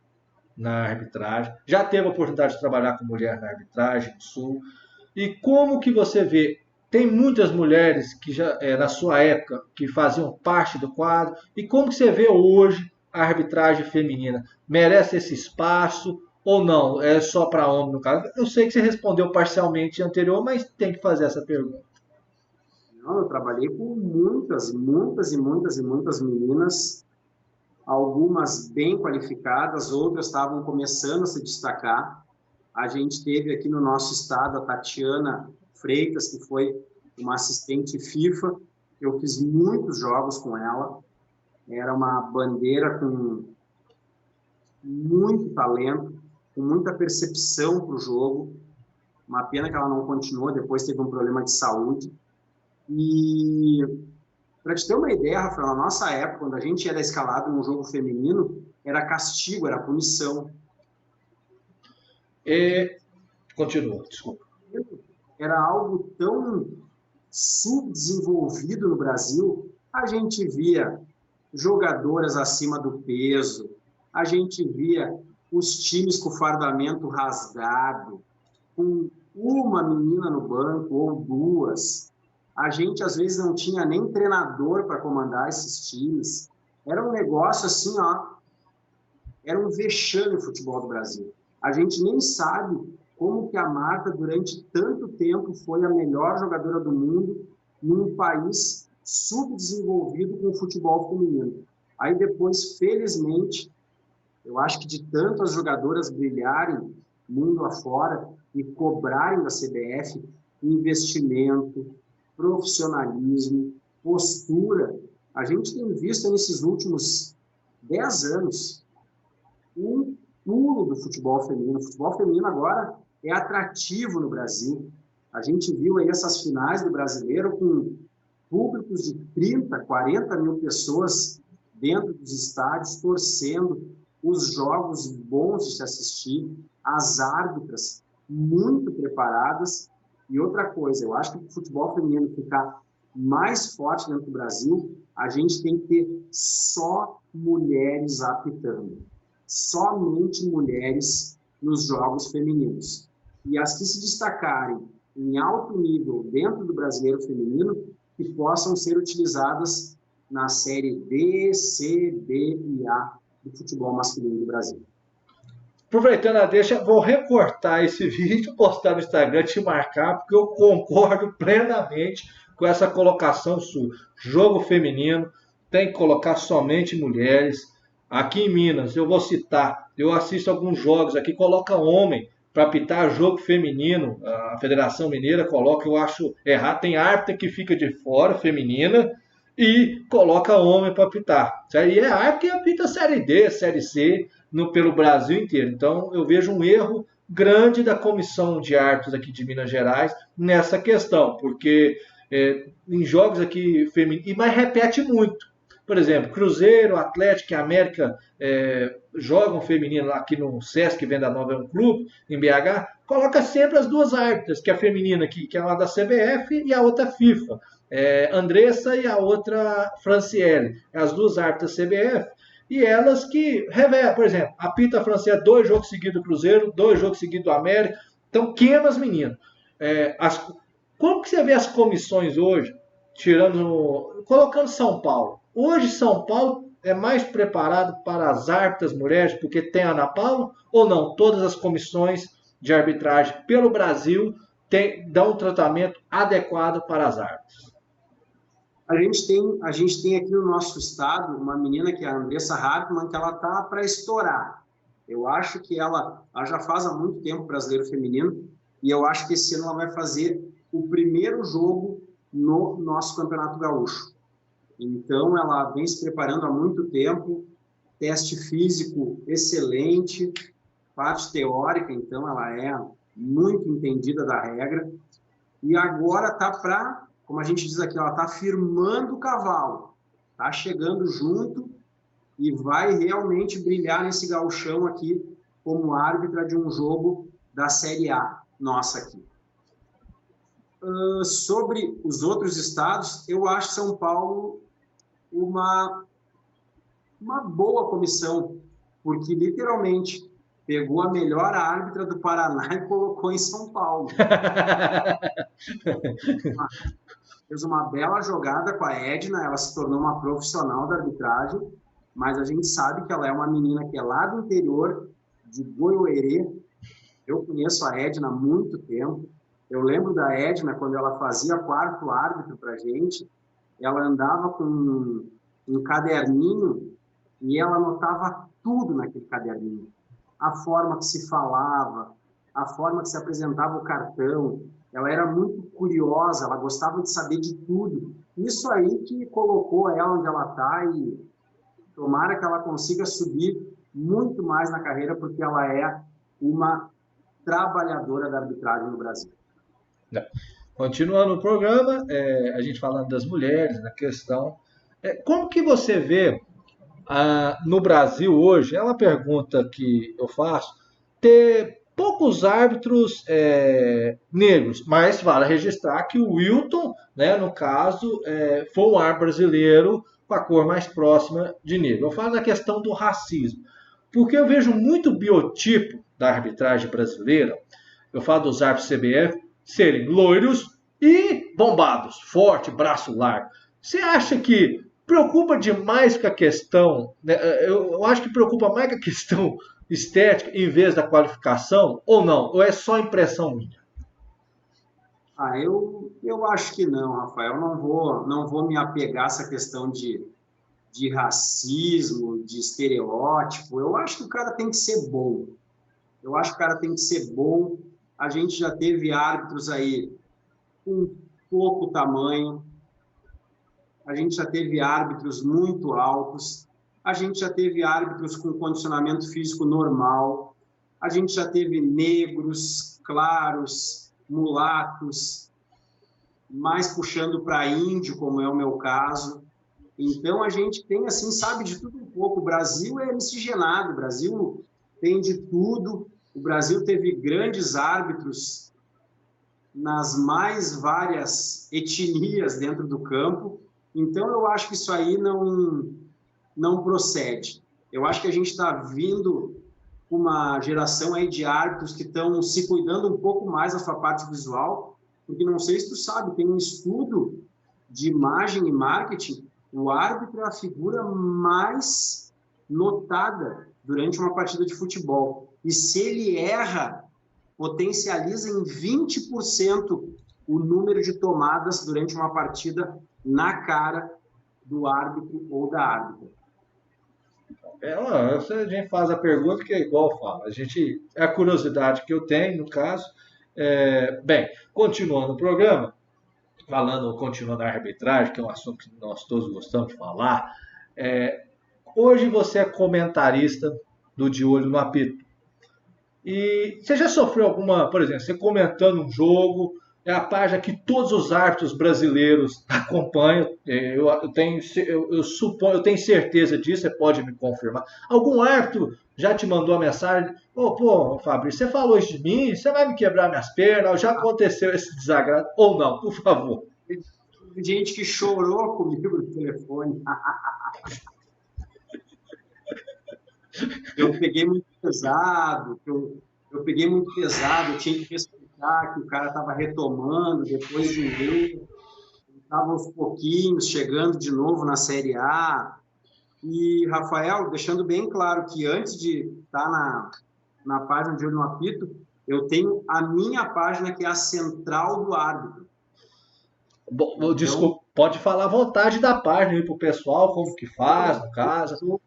na arbitragem? Já teve a oportunidade de trabalhar com mulher na arbitragem no Sul? E como que você vê? Tem muitas mulheres que já, na sua época, que faziam parte do quadro. E como que você vê hoje a arbitragem feminina? Merece esse espaço ou não? É só para homem no caso? Eu sei que você respondeu parcialmente anterior, mas tem que fazer essa pergunta. Não, eu trabalhei com muitas meninas, algumas bem qualificadas, outras estavam começando a se destacar. A gente teve aqui no nosso estado a Tatiana Freitas, que foi uma assistente FIFA. Eu fiz muitos jogos com ela. Era uma bandeira com muito talento, com muita percepção para o jogo. Uma pena que ela não continuou, depois teve um problema de saúde. E para te ter uma ideia, Rafael, na nossa época, quando a gente era escalado num jogo feminino, era castigo, era punição. Continua, desculpa. Era algo tão subdesenvolvido no Brasil. A gente via jogadoras acima do peso, a gente via os times com fardamento rasgado, com uma menina no banco ou duas. A gente, às vezes, não tinha nem treinador para comandar esses times. Era um negócio assim, era um vexame o futebol do Brasil. A gente nem sabe como que a Marta, durante tanto tempo, foi a melhor jogadora do mundo num país subdesenvolvido com o futebol feminino. Aí depois, felizmente, eu acho que de tanto as jogadoras brilharem mundo afora e cobrarem da CBF investimento, profissionalismo, postura, a gente tem visto nesses últimos 10 anos um pulo do futebol feminino. O futebol feminino agora é atrativo no Brasil. A gente viu aí essas finais do Brasileiro com públicos de 30, 40 mil pessoas dentro dos estádios, torcendo, os jogos bons de se assistir, as árbitras muito preparadas. E outra coisa, eu acho que para o futebol feminino ficar mais forte dentro do Brasil, a gente tem que ter só mulheres apitando. Somente mulheres nos jogos femininos. E as que se destacarem em alto nível dentro do brasileiro feminino, que possam ser utilizadas na série B, C, D e A do futebol masculino do Brasil. Aproveitando a deixa, vou recortar esse vídeo, postar no Instagram, te marcar, porque eu concordo plenamente com essa colocação sua. Jogo feminino tem que colocar somente mulheres. Aqui em Minas, eu vou citar, eu assisto alguns jogos aqui, coloca homem para apitar jogo feminino. A Federação Mineira coloca, eu acho errado, tem árbitra que fica de fora, feminina, e coloca homem para apitar. E é árbitro que apita Série D, Série C, pelo Brasil inteiro. Então, eu vejo um erro grande da comissão de árbitros aqui de Minas Gerais nessa questão, porque em jogos aqui femininos, mas repete muito. Por exemplo, Cruzeiro, Atlético e América jogam feminino aqui no Sesc Venda Nova, é um clube, em BH, coloca sempre as duas árbitras, que é a feminina aqui, que é uma da CBF e a outra FIFA. Andressa e a outra Franciele. As duas árbitras CBF. E elas que revelam, por exemplo, apita a Franciele 2 jogos seguidos do Cruzeiro, 2 jogos seguidos do América. Então, queima as meninas. Como que você vê as comissões hoje, colocando São Paulo? Hoje, São Paulo é mais preparado para as árbitras mulheres, porque tem a Ana Paula, ou não? Todas as comissões de arbitragem pelo Brasil dão um tratamento adequado para as árbitras. A gente tem aqui no nosso estado uma menina que é a Andressa Hartmann, que ela está para estourar. Eu acho que ela já faz há muito tempo brasileiro feminino, e eu acho que esse ano ela vai fazer o primeiro jogo no nosso Campeonato Gaúcho. Então, ela vem se preparando há muito tempo, teste físico excelente, parte teórica, então ela é muito entendida da regra, e agora está para, como a gente diz aqui, ela está firmando o cavalo, está chegando junto e vai realmente brilhar nesse gauchão aqui como árbitra de um jogo da Série A nossa aqui. Sobre os outros estados, eu acho São Paulo uma boa comissão, porque literalmente pegou a melhor árbitra do Paraná e colocou em São Paulo. Fez uma bela jogada com a Edna, ela se tornou uma profissional da arbitragem, mas a gente sabe que ela é uma menina que é lá do interior, de Goiôerê. Eu conheço a Edna há muito tempo. Eu lembro da Edna, quando ela fazia quarto árbitro para a gente, ela andava com um caderninho e ela anotava tudo naquele caderninho. A forma que se falava, a forma que se apresentava o cartão. Ela era muito curiosa, ela gostava de saber de tudo. Isso aí que colocou ela onde ela está, e tomara que ela consiga subir muito mais na carreira, porque ela é uma trabalhadora da arbitragem no Brasil. Continuando o programa, a gente falando das mulheres, na questão. Como que você vê no Brasil hoje? É uma pergunta que eu faço. Ter poucos árbitros negros, mas vale registrar que o Wilton, né, no caso, foi um árbitro brasileiro com a cor mais próxima de negro. Eu falo da questão do racismo, porque eu vejo muito biotipo da arbitragem brasileira. Eu falo dos árbitros CBF serem loiros e bombados, forte, braço largo. Você acha que preocupa demais com a questão, né? Eu acho que preocupa mais com a questão estética em vez da qualificação, ou não? Ou é só impressão minha? Eu acho que não, Rafael. Não vou me apegar a essa questão de racismo, de estereótipo. Eu acho que o cara tem que ser bom. Eu acho que o cara tem que ser bom. A gente já teve árbitros aí com pouco tamanho, a gente já teve árbitros muito altos, a gente já teve árbitros com condicionamento físico normal, a gente já teve negros, claros, mulatos, mais puxando para índio, como é o meu caso. Então, a gente tem, assim, sabe de tudo um pouco. O Brasil é miscigenado, o Brasil tem de tudo. O Brasil teve grandes árbitros nas mais várias etnias dentro do campo. Então, eu acho que isso aí não procede. Eu acho que a gente está vindo uma geração aí de árbitros que estão se cuidando um pouco mais da sua parte visual, porque não sei se tu sabe, tem um estudo de imagem e marketing, o árbitro é a figura mais notada durante uma partida de futebol. E se ele erra, potencializa em 20% o número de tomadas durante uma partida na cara do árbitro ou da árbitra. A gente faz a pergunta que é igual fala. É a curiosidade que eu tenho, no caso. Bem, continuando o programa, continuando a arbitragem, que é um assunto que nós todos gostamos de falar. Hoje você é comentarista do De Olho no Apito. E você já sofreu alguma, por exemplo, você comentando um jogo, é a página que todos os árbitros brasileiros acompanham, eu tenho certeza disso, você pode me confirmar. Algum árbitro já te mandou a mensagem, pô, Fabrício, você falou isso de mim, você vai me quebrar minhas pernas, já aconteceu esse desagrado, ou não, por favor. Teve gente que chorou comigo no telefone. Eu peguei muito pesado, eu peguei muito pesado, eu tinha que respeitar que o cara estava retomando depois de um erro, estava aos pouquinhos, chegando de novo na Série A. E, Rafael, deixando bem claro que antes de estar na página de Olho no Apito, eu tenho a minha página, que é a Central do Árbitro. Bom, então, desculpa, pode falar à vontade da página aí para o pessoal, como que faz, no caso.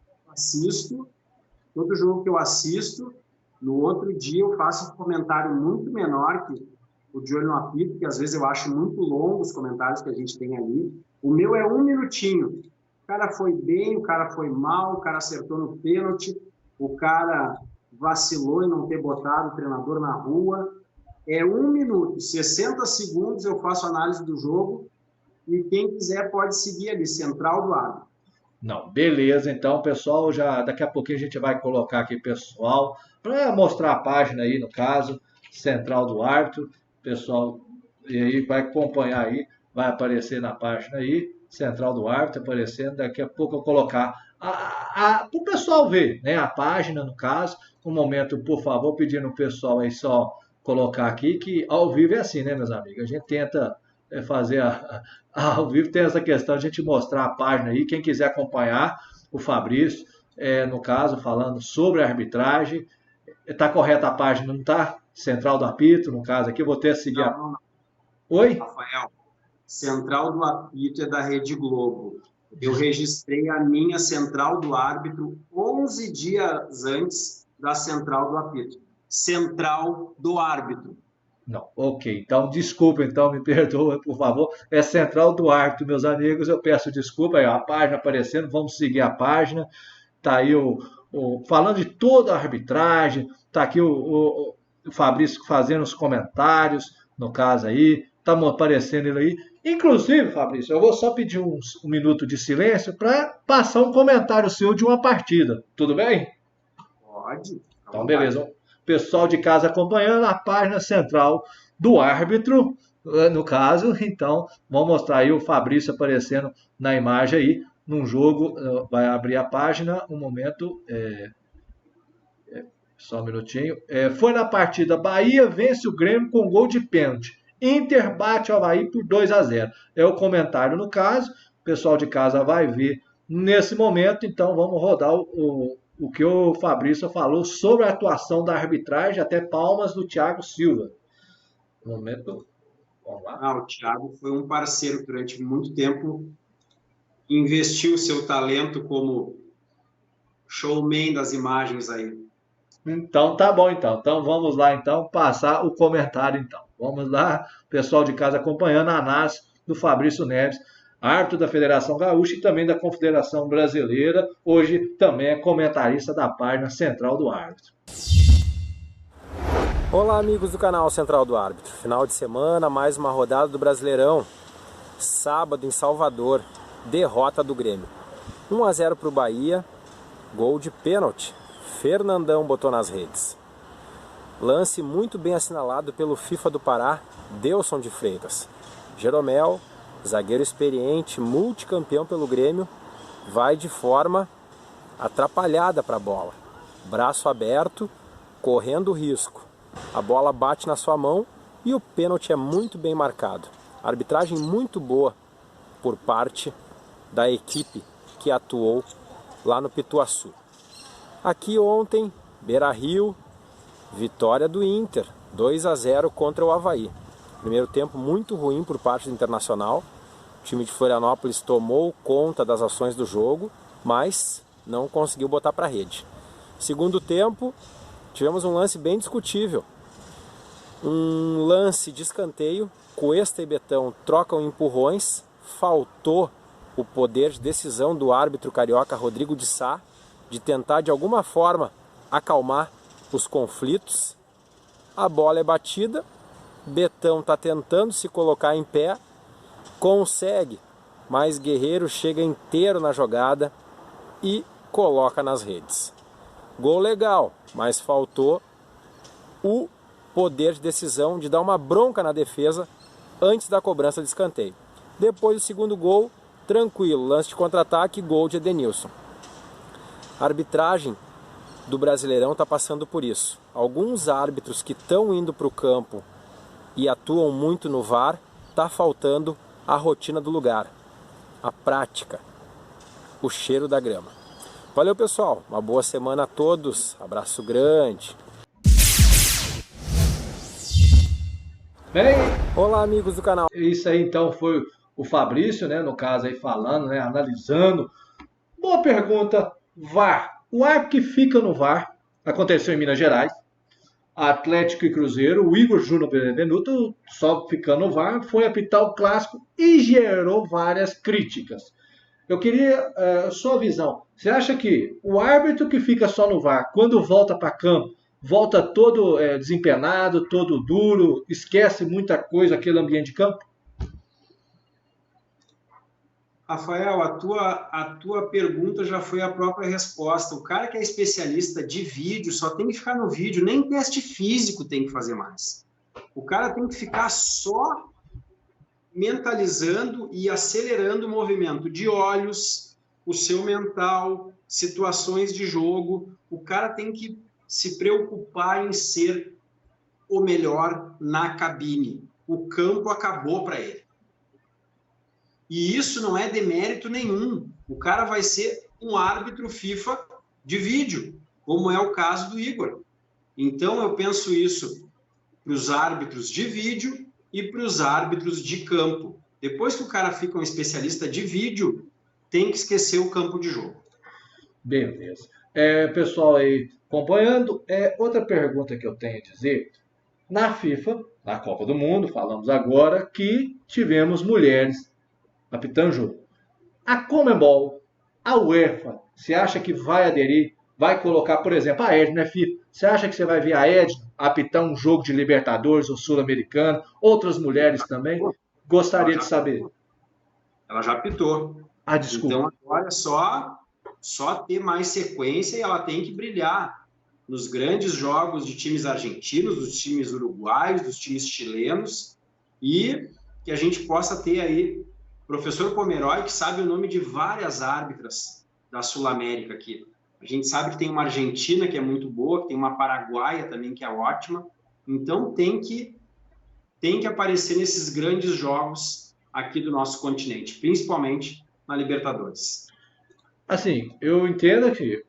Todo jogo que eu assisto, no outro dia eu faço um comentário muito menor que o de Olho no Apito, que às vezes eu acho muito longo os comentários que a gente tem ali. O meu é 1 minutinho. O cara foi bem, o cara foi mal, o cara acertou no pênalti, o cara vacilou em não ter botado o treinador na rua. É 1 minuto, 60 segundos eu faço análise do jogo e quem quiser pode seguir ali, Central do Árbitro. Não, beleza, então, pessoal, já daqui a pouquinho a gente vai colocar aqui, pessoal, para mostrar a página aí, no caso, Central do Árbitro, pessoal, e aí vai acompanhar aí, vai aparecer na página aí, Central do Árbitro aparecendo, daqui a pouco eu colocar para o pessoal ver, né, a página, no caso, um momento, por favor, pedindo o pessoal aí só colocar aqui, que ao vivo é assim, né, meus amigos, a gente tenta fazer ao vivo, tem essa questão de a gente mostrar a página aí, quem quiser acompanhar o Fabrício, no caso, falando sobre a arbitragem, está correta a página, não está? Central do Apito, no caso aqui, eu vou ter a seguir não. Oi? Rafael, Central do Apito é da Rede Globo. Eu registrei a minha Central do Árbitro 11 dias antes da Central do Apito. Central do Árbitro. Não, ok. Então, desculpa, então, me perdoa, por favor. É Central do Árbitro, meus amigos. Eu peço desculpa, aí a página aparecendo, vamos seguir a página. Tá aí falando de toda a arbitragem, tá aqui o Fabrício fazendo os comentários, no caso aí, tá aparecendo ele aí. Inclusive, Fabrício, eu vou só pedir um minuto de silêncio para passar um comentário seu de uma partida. Tudo bem? Pode. Então, beleza. Pessoal de casa acompanhando a página Central do Árbitro, no caso. Então, vamos mostrar aí o Fabrício aparecendo na imagem aí, num jogo. Vai abrir a página, um momento. Só um minutinho. Foi na partida Bahia vence o Grêmio com gol de pênalti. Inter bate o Avaí por 2-0. É o comentário no caso. O pessoal de casa vai ver nesse momento. Então, vamos rodar o que o Fabrício falou sobre a atuação da arbitragem, até palmas do Thiago Silva. No momento, vamos lá. O Thiago foi um parceiro durante muito tempo, investiu seu talento como showman das imagens aí. Então, tá bom, então. Então, vamos lá, então, passar o comentário, então. Vamos lá, pessoal de casa acompanhando a análise do Fabrício Neves, árbitro da Federação Gaúcha e também da Confederação Brasileira. Hoje também é comentarista da página Central do Árbitro. Olá, amigos do canal Central do Árbitro. Final de semana, mais uma rodada do Brasileirão. Sábado em Salvador, derrota do Grêmio. 1-0 para o Bahia, gol de pênalti. Fernandão botou nas redes. Lance muito bem assinalado pelo FIFA do Pará, Delson de Freitas. Jeromel, zagueiro experiente, multicampeão pelo Grêmio, vai de forma atrapalhada para a bola. Braço aberto, correndo risco. A bola bate na sua mão e o pênalti é muito bem marcado. Arbitragem muito boa por parte da equipe que atuou lá no Pituaçu. Aqui ontem, Beira-Rio, vitória do Inter, 2-0 contra o Avaí. Primeiro tempo muito ruim por parte do Internacional. O time de Florianópolis tomou conta das ações do jogo, mas não conseguiu botar para a rede. Segundo tempo, tivemos um lance bem discutível. Um lance de escanteio, Cuesta e Betão trocam empurrões, faltou o poder de decisão do árbitro carioca Rodrigo de Sá, de tentar de alguma forma acalmar os conflitos. A bola é batida, Betão está tentando se colocar em pé, consegue, mas Guerreiro chega inteiro na jogada e coloca nas redes. Gol legal, mas faltou o poder de decisão de dar uma bronca na defesa antes da cobrança de escanteio. Depois do segundo gol, tranquilo, lance de contra-ataque, gol de Edenilson. A arbitragem do Brasileirão está passando por isso. Alguns árbitros que estão indo para o campo e atuam muito no VAR, está faltando a rotina do lugar, a prática, o cheiro da grama. Valeu, pessoal, uma boa semana a todos, abraço grande. Bem, olá, amigos do canal. Isso aí então foi o Fabrício, né, no caso aí falando, né, analisando. Boa pergunta, VAR. O árbitro que fica no VAR aconteceu em Minas Gerais, Atlético e Cruzeiro, o Igor Júnior Benevenuto, só ficando no VAR, foi apitar o clássico e gerou várias críticas. Eu queria sua visão. Você acha que o árbitro que fica só no VAR, quando volta para campo, volta todo desempenado, todo duro, esquece muita coisa aquele ambiente de campo? Rafael, a tua pergunta já foi a própria resposta. O cara que é especialista de vídeo só tem que ficar no vídeo, nem teste físico tem que fazer mais. O cara tem que ficar só mentalizando e acelerando o movimento de olhos, o seu mental, situações de jogo. O cara tem que se preocupar em ser o melhor na cabine. O campo acabou para ele. E isso não é demérito nenhum. O cara vai ser um árbitro FIFA de vídeo, como é o caso do Igor. Então, eu penso isso para os árbitros de vídeo e para os árbitros de campo. Depois que o cara fica um especialista de vídeo, tem que esquecer o campo de jogo. Beleza. Pessoal aí acompanhando, outra pergunta que eu tenho a dizer. Na FIFA, na Copa do Mundo, falamos agora que tivemos mulheres apitando jogo. A Conmebol, a UEFA, você acha que vai aderir, vai colocar, por exemplo, a Edna FIFA? Você acha que você vai ver a Edna apitar um jogo de Libertadores ou Sul-Americano? Outras mulheres também? Gostaria de saber. Ela já apitou. Ah, desculpa. Então agora é só ter mais sequência e ela tem que brilhar nos grandes jogos de times argentinos, dos times uruguaios, dos times chilenos, e que a gente possa ter aí professor Pomeroy, que sabe o nome de várias árbitras da Sul-América aqui. A gente sabe que tem uma argentina que é muito boa, que tem uma paraguaia também que é ótima. Então tem que aparecer nesses grandes jogos aqui do nosso continente, principalmente na Libertadores. Assim, eu entendo que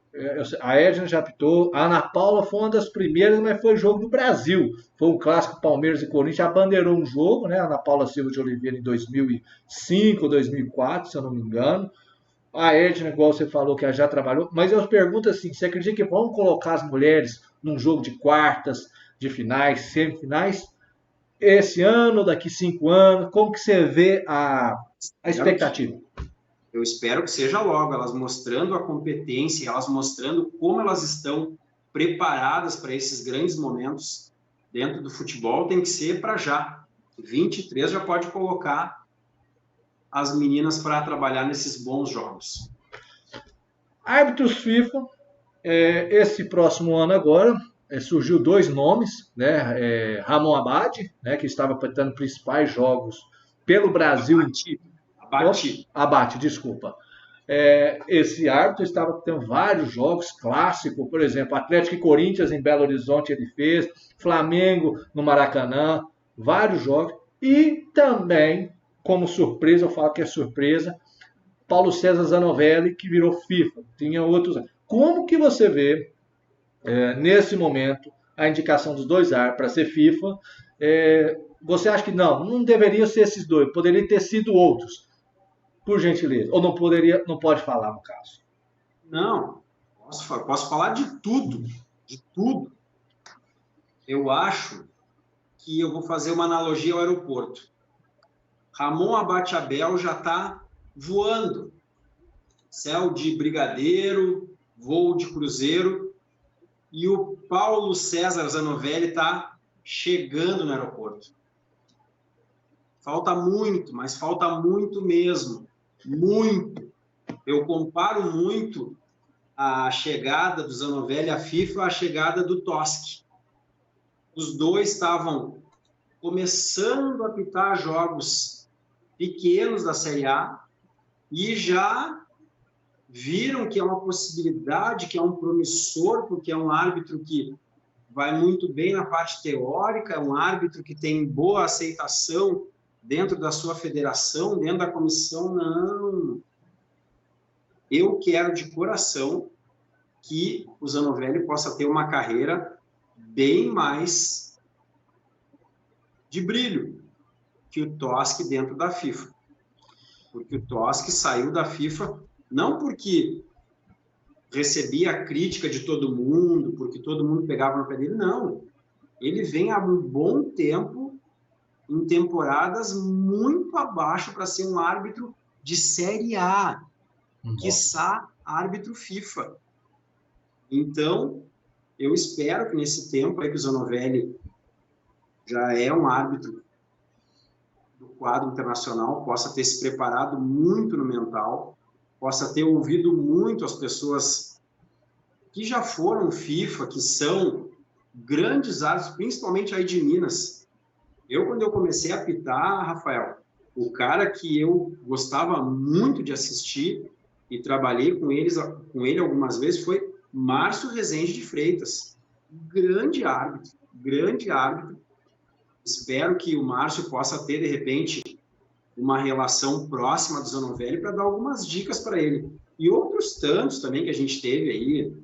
a Edna já apitou, a Ana Paula foi uma das primeiras, mas foi jogo do Brasil. Foi um clássico Palmeiras e Corinthians, abandeirou um jogo, né? A Ana Paula Silva de Oliveira em 2005, 2004, se eu não me engano. A Edna, igual você falou, que ela já trabalhou. Mas eu pergunto assim, você acredita que vão colocar as mulheres num jogo de quartas, de finais, semifinais? Esse ano, daqui 5 anos, como que você vê a expectativa? Eu espero que seja logo, elas mostrando a competência, elas mostrando como elas estão preparadas para esses grandes momentos dentro do futebol, tem que ser para já. 23 já pode colocar as meninas para trabalhar nesses bons jogos. Árbitros FIFA, esse próximo ano agora, surgiu 2 nomes, né? Ramon Abad, né, que estava apitando principais jogos pelo Brasil. Abate, desculpa. Esse árbitro estava tendo vários jogos clássicos, por exemplo, Atlético e Corinthians em Belo Horizonte ele fez, Flamengo no Maracanã, vários jogos. E também, como surpresa, eu falo que é surpresa, Paulo César Zanovelli, que virou FIFA. Tinha outros. Como que você vê, nesse momento, a indicação dos 2 árbitros para ser FIFA? Você acha que não deveriam ser esses 2, poderia ter sido outros? Por gentileza. Ou não pode falar no caso? Não, posso falar de tudo. De tudo. Eu acho que eu vou fazer uma analogia ao aeroporto. Ramon Abate Abel já está voando. Céu de brigadeiro, voo de cruzeiro. E o Paulo César Zanovelli está chegando no aeroporto. Falta muito, mas falta muito mesmo. Muito. Eu comparo muito a chegada do Zanovelli à FIFA, a chegada do Toski. Os dois estavam começando a apitar jogos pequenos da Série A e já viram que é uma possibilidade, que é um promissor, porque é um árbitro que vai muito bem na parte teórica, é um árbitro que tem boa aceitação dentro da sua federação, dentro da comissão. Não. Eu quero de coração que o Zanovelli possa ter uma carreira bem mais de brilho que o Toski dentro da FIFA. Porque o Toski saiu da FIFA não porque recebia a crítica de todo mundo, porque todo mundo pegava no pé dele, não. Ele vem há um bom tempo em temporadas muito abaixo para ser um árbitro de Série A, quiçá árbitro FIFA. Então, eu espero que nesse tempo aí que o Zanovelli já é um árbitro do quadro internacional, possa ter se preparado muito no mental, possa ter ouvido muito as pessoas que já foram FIFA, que são grandes árbitros, principalmente aí de Minas. Quando eu comecei a apitar, Rafael, o cara que eu gostava muito de assistir e trabalhei com ele algumas vezes foi Márcio Rezende de Freitas. Grande árbitro, grande árbitro. Espero que o Márcio possa ter, de repente, uma relação próxima do Zanovelli para dar algumas dicas para ele. E outros tantos também que a gente teve aí.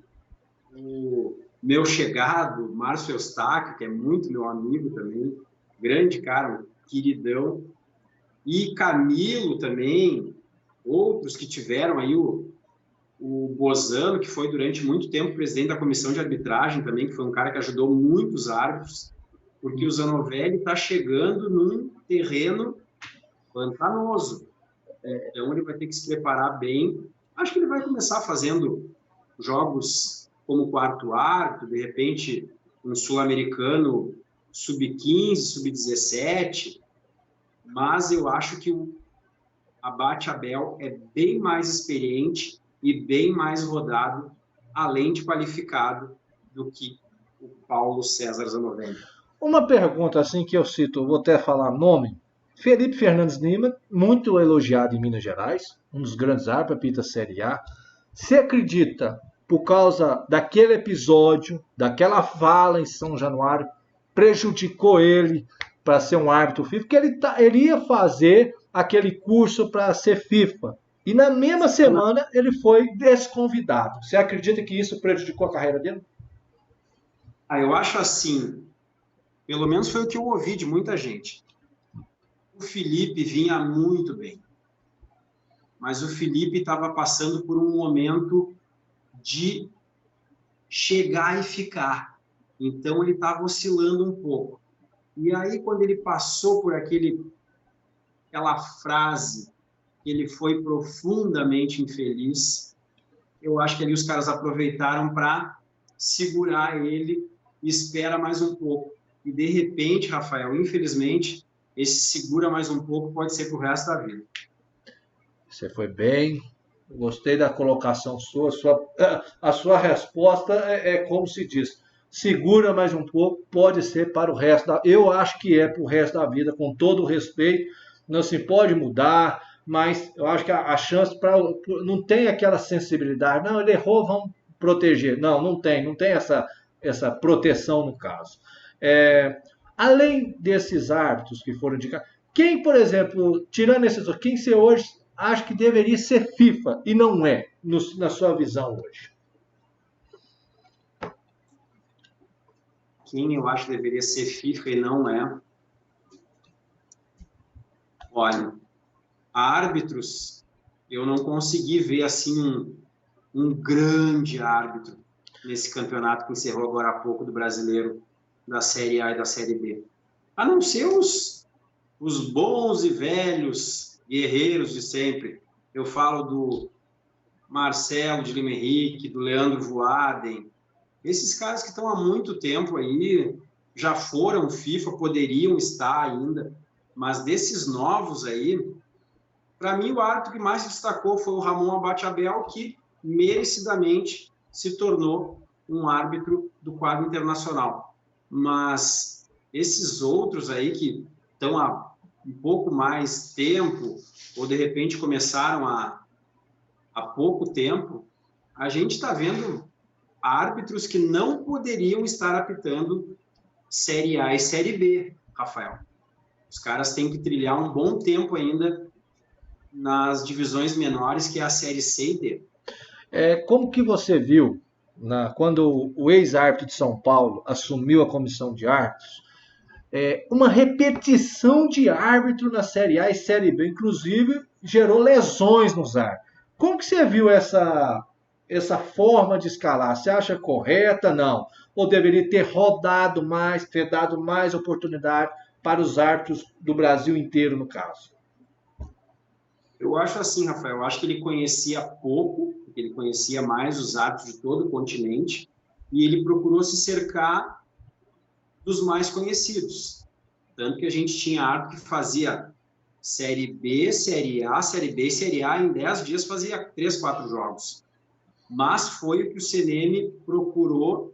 O meu chegado, Márcio Eustáquio, que é muito meu amigo também. Grande cara, um queridão. E Camilo também. Outros que tiveram aí o Bozano, que foi durante muito tempo presidente da comissão de arbitragem também, que foi um cara que ajudou muitos árbitros, porque o Zanovelli está chegando num terreno pantanoso. Então ele vai ter que se preparar bem. Acho que ele vai começar fazendo jogos como quarto árbitro, de repente um sul-americano sub-15, sub-17, mas eu acho que o Abate Abel é bem mais experiente e bem mais rodado, além de qualificado, do que o Paulo César Zanovelli. Uma pergunta assim que eu cito, vou até falar nome. Felipe Fernandes Lima, muito elogiado em Minas Gerais, um dos grandes árbitros, apita Série A. Você acredita, por causa daquele episódio, daquela fala em São Januário, prejudicou ele para ser um árbitro FIFA? Porque ele ia fazer aquele curso para ser FIFA. E na mesma semana ele foi desconvidado. Você acredita que isso prejudicou a carreira dele? Eu acho assim, pelo menos foi o que eu ouvi de muita gente. O Felipe vinha muito bem, mas o Felipe estava passando por um momento de chegar e ficar. Então ele estava oscilando um pouco. E aí quando ele passou por aquela frase que ele foi profundamente infeliz, eu acho que ali os caras aproveitaram para segurar ele e espera mais um pouco. E de repente, Rafael, infelizmente, esse segura mais um pouco pode ser pro resto da vida. Você foi bem, gostei da colocação sua. A sua resposta é como se diz, segura mais um pouco, pode ser para o resto da vida. Eu acho que é para o resto da vida, com todo o respeito. Não se pode mudar, mas eu acho que a chance não tem aquela sensibilidade. Não, ele errou, vamos proteger. Não tem essa proteção no caso. Além desses árbitros que foram indicados, quem, por exemplo, tirando esses, quem você hoje acha que deveria ser FIFA e não é, na sua visão hoje? Quem eu acho que deveria ser FIFA e não é? Olha, árbitros, eu não consegui ver assim um grande árbitro nesse campeonato que encerrou agora há pouco do Brasileiro, da Série A e da Série B. A não ser os bons e velhos guerreiros de sempre. Eu falo do Marcelo de Lima Henrique, do Leandro Voaden. Esses caras que estão há muito tempo aí, já foram FIFA, poderiam estar ainda, mas desses novos aí, para mim o árbitro que mais se destacou foi o Ramon Abate Abel, que merecidamente se tornou um árbitro do quadro internacional. Mas esses outros aí que estão há um pouco mais tempo, ou de repente começaram há pouco tempo, a gente está vendo árbitros que não poderiam estar apitando Série A e Série B, Rafael. Os caras têm que trilhar um bom tempo ainda nas divisões menores, que é a Série C e D. Como que você viu, quando o ex-árbitro de São Paulo assumiu a comissão de árbitros, uma repetição de árbitro na Série A e Série B, inclusive gerou lesões nos árbitros. Como que você viu essa forma de escalar? Você acha correta? Não. Ou deveria ter rodado mais, ter dado mais oportunidade para os árbitros do Brasil inteiro, no caso? Eu acho assim, Rafael, eu acho que ele conhecia pouco, ele conhecia mais os árbitros de todo o continente, e ele procurou se cercar dos mais conhecidos. Tanto que a gente tinha árbitro que fazia Série B, Série A, Série B e Série A, em 10 dias fazia 3, 4 jogos. Mas foi o que o CNM procurou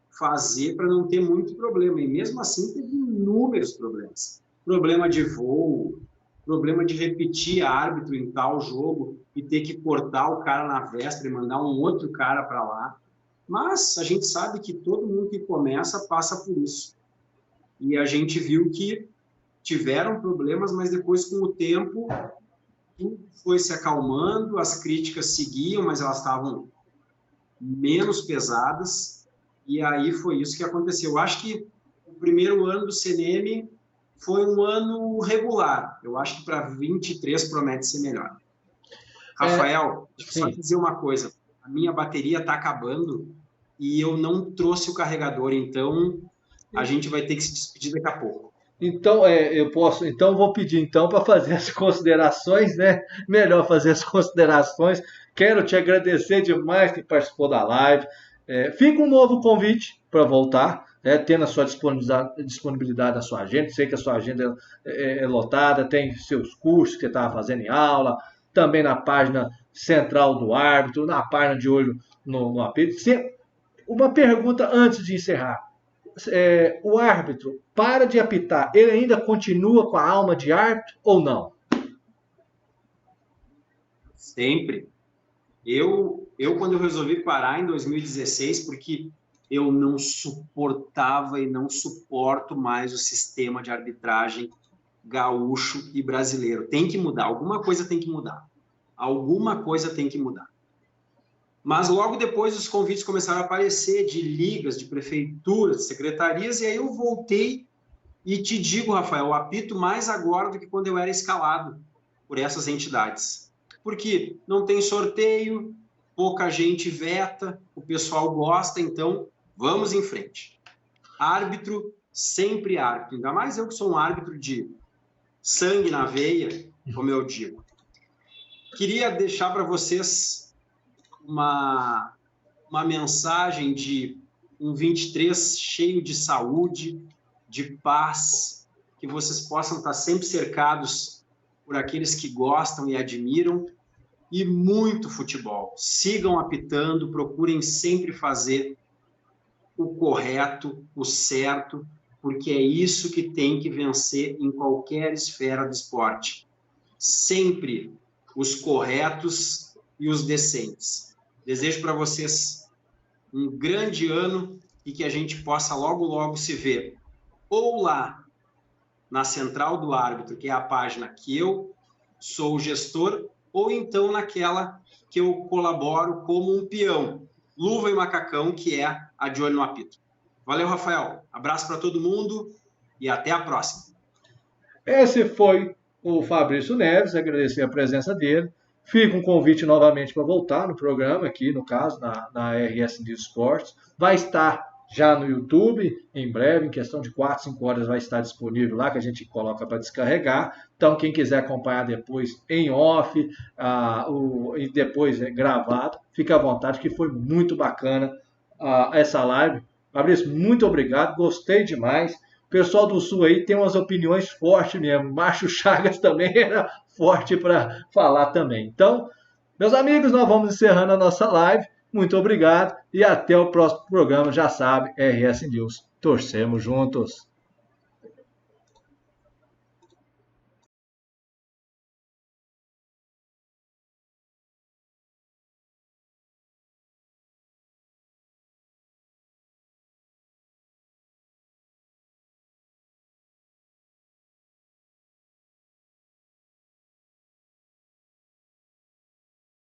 fazer para não ter muito problema. E mesmo assim teve inúmeros problemas. Problema de voo, problema de repetir árbitro em tal jogo e ter que cortar o cara na véspera e mandar um outro cara para lá. Mas a gente sabe que todo mundo que começa passa por isso. E a gente viu que tiveram problemas, mas depois, com o tempo, tudo foi se acalmando, as críticas seguiam, mas elas estavam menos pesadas, e aí foi isso que aconteceu. Eu acho que o primeiro ano do CNM foi um ano regular. Eu acho que para 23 promete ser melhor. Rafael, deixa eu só dizer uma coisa. A minha bateria está acabando e eu não trouxe o carregador, então a gente vai ter que se despedir daqui a pouco. Então, vou pedir então para fazer as considerações, né? Melhor fazer as considerações. Quero te agradecer demais que participou da live. Fica um novo convite para voltar, tendo a sua disponibilidade na sua agenda. Sei que a sua agenda é lotada, tem seus cursos que você estava fazendo em aula, também na página central do árbitro, na página de olho no apito. Uma pergunta antes de encerrar. O árbitro para de apitar, ele ainda continua com a alma de árbitro ou não? Sempre. Eu quando eu resolvi parar em 2016, porque eu não suportava e não suporto mais o sistema de arbitragem gaúcho e brasileiro. Tem que mudar, alguma coisa tem que mudar. Alguma coisa tem que mudar. Mas logo depois os convites começaram a aparecer de ligas, de prefeituras, de secretarias, e aí eu voltei e te digo, Rafael, eu apito mais agora do que quando eu era escalado por essas entidades. Porque não tem sorteio, pouca gente veta, o pessoal gosta, então vamos em frente. Árbitro, sempre árbitro. Ainda mais eu que sou um árbitro de sangue na veia, como eu digo. Queria deixar para vocês uma mensagem de um 23 cheio de saúde, de paz, que vocês possam estar sempre cercados por aqueles que gostam e admiram, e muito futebol. Sigam apitando, procurem sempre fazer o correto, o certo, porque é isso que tem que vencer em qualquer esfera do esporte. Sempre os corretos e os decentes. Desejo para vocês um grande ano e que a gente possa logo, logo se ver ou lá na Central do Árbitro, que é a página que eu sou o gestor, ou então naquela que eu colaboro como um peão, luva e macacão, que é a de olho no apito. Valeu, Rafael. Abraço para todo mundo e até a próxima. Esse foi o Fabrício Neves, agradecer a presença dele. Fica um convite novamente para voltar no programa, aqui no caso, na RS News Sports. Vai estar já no YouTube, em breve, em questão de 4, 5 horas vai estar disponível lá, que a gente coloca para descarregar. Então, quem quiser acompanhar depois em off, e depois gravado, fica à vontade, que foi muito bacana essa live. Fabrício, muito obrigado, gostei demais. O pessoal do Sul aí tem umas opiniões fortes mesmo. Márcio Chagas também era forte para falar também. Então, Meus amigos, nós vamos encerrando a nossa live. Muito obrigado e até o próximo programa. Já sabe, RS News. Torcemos juntos.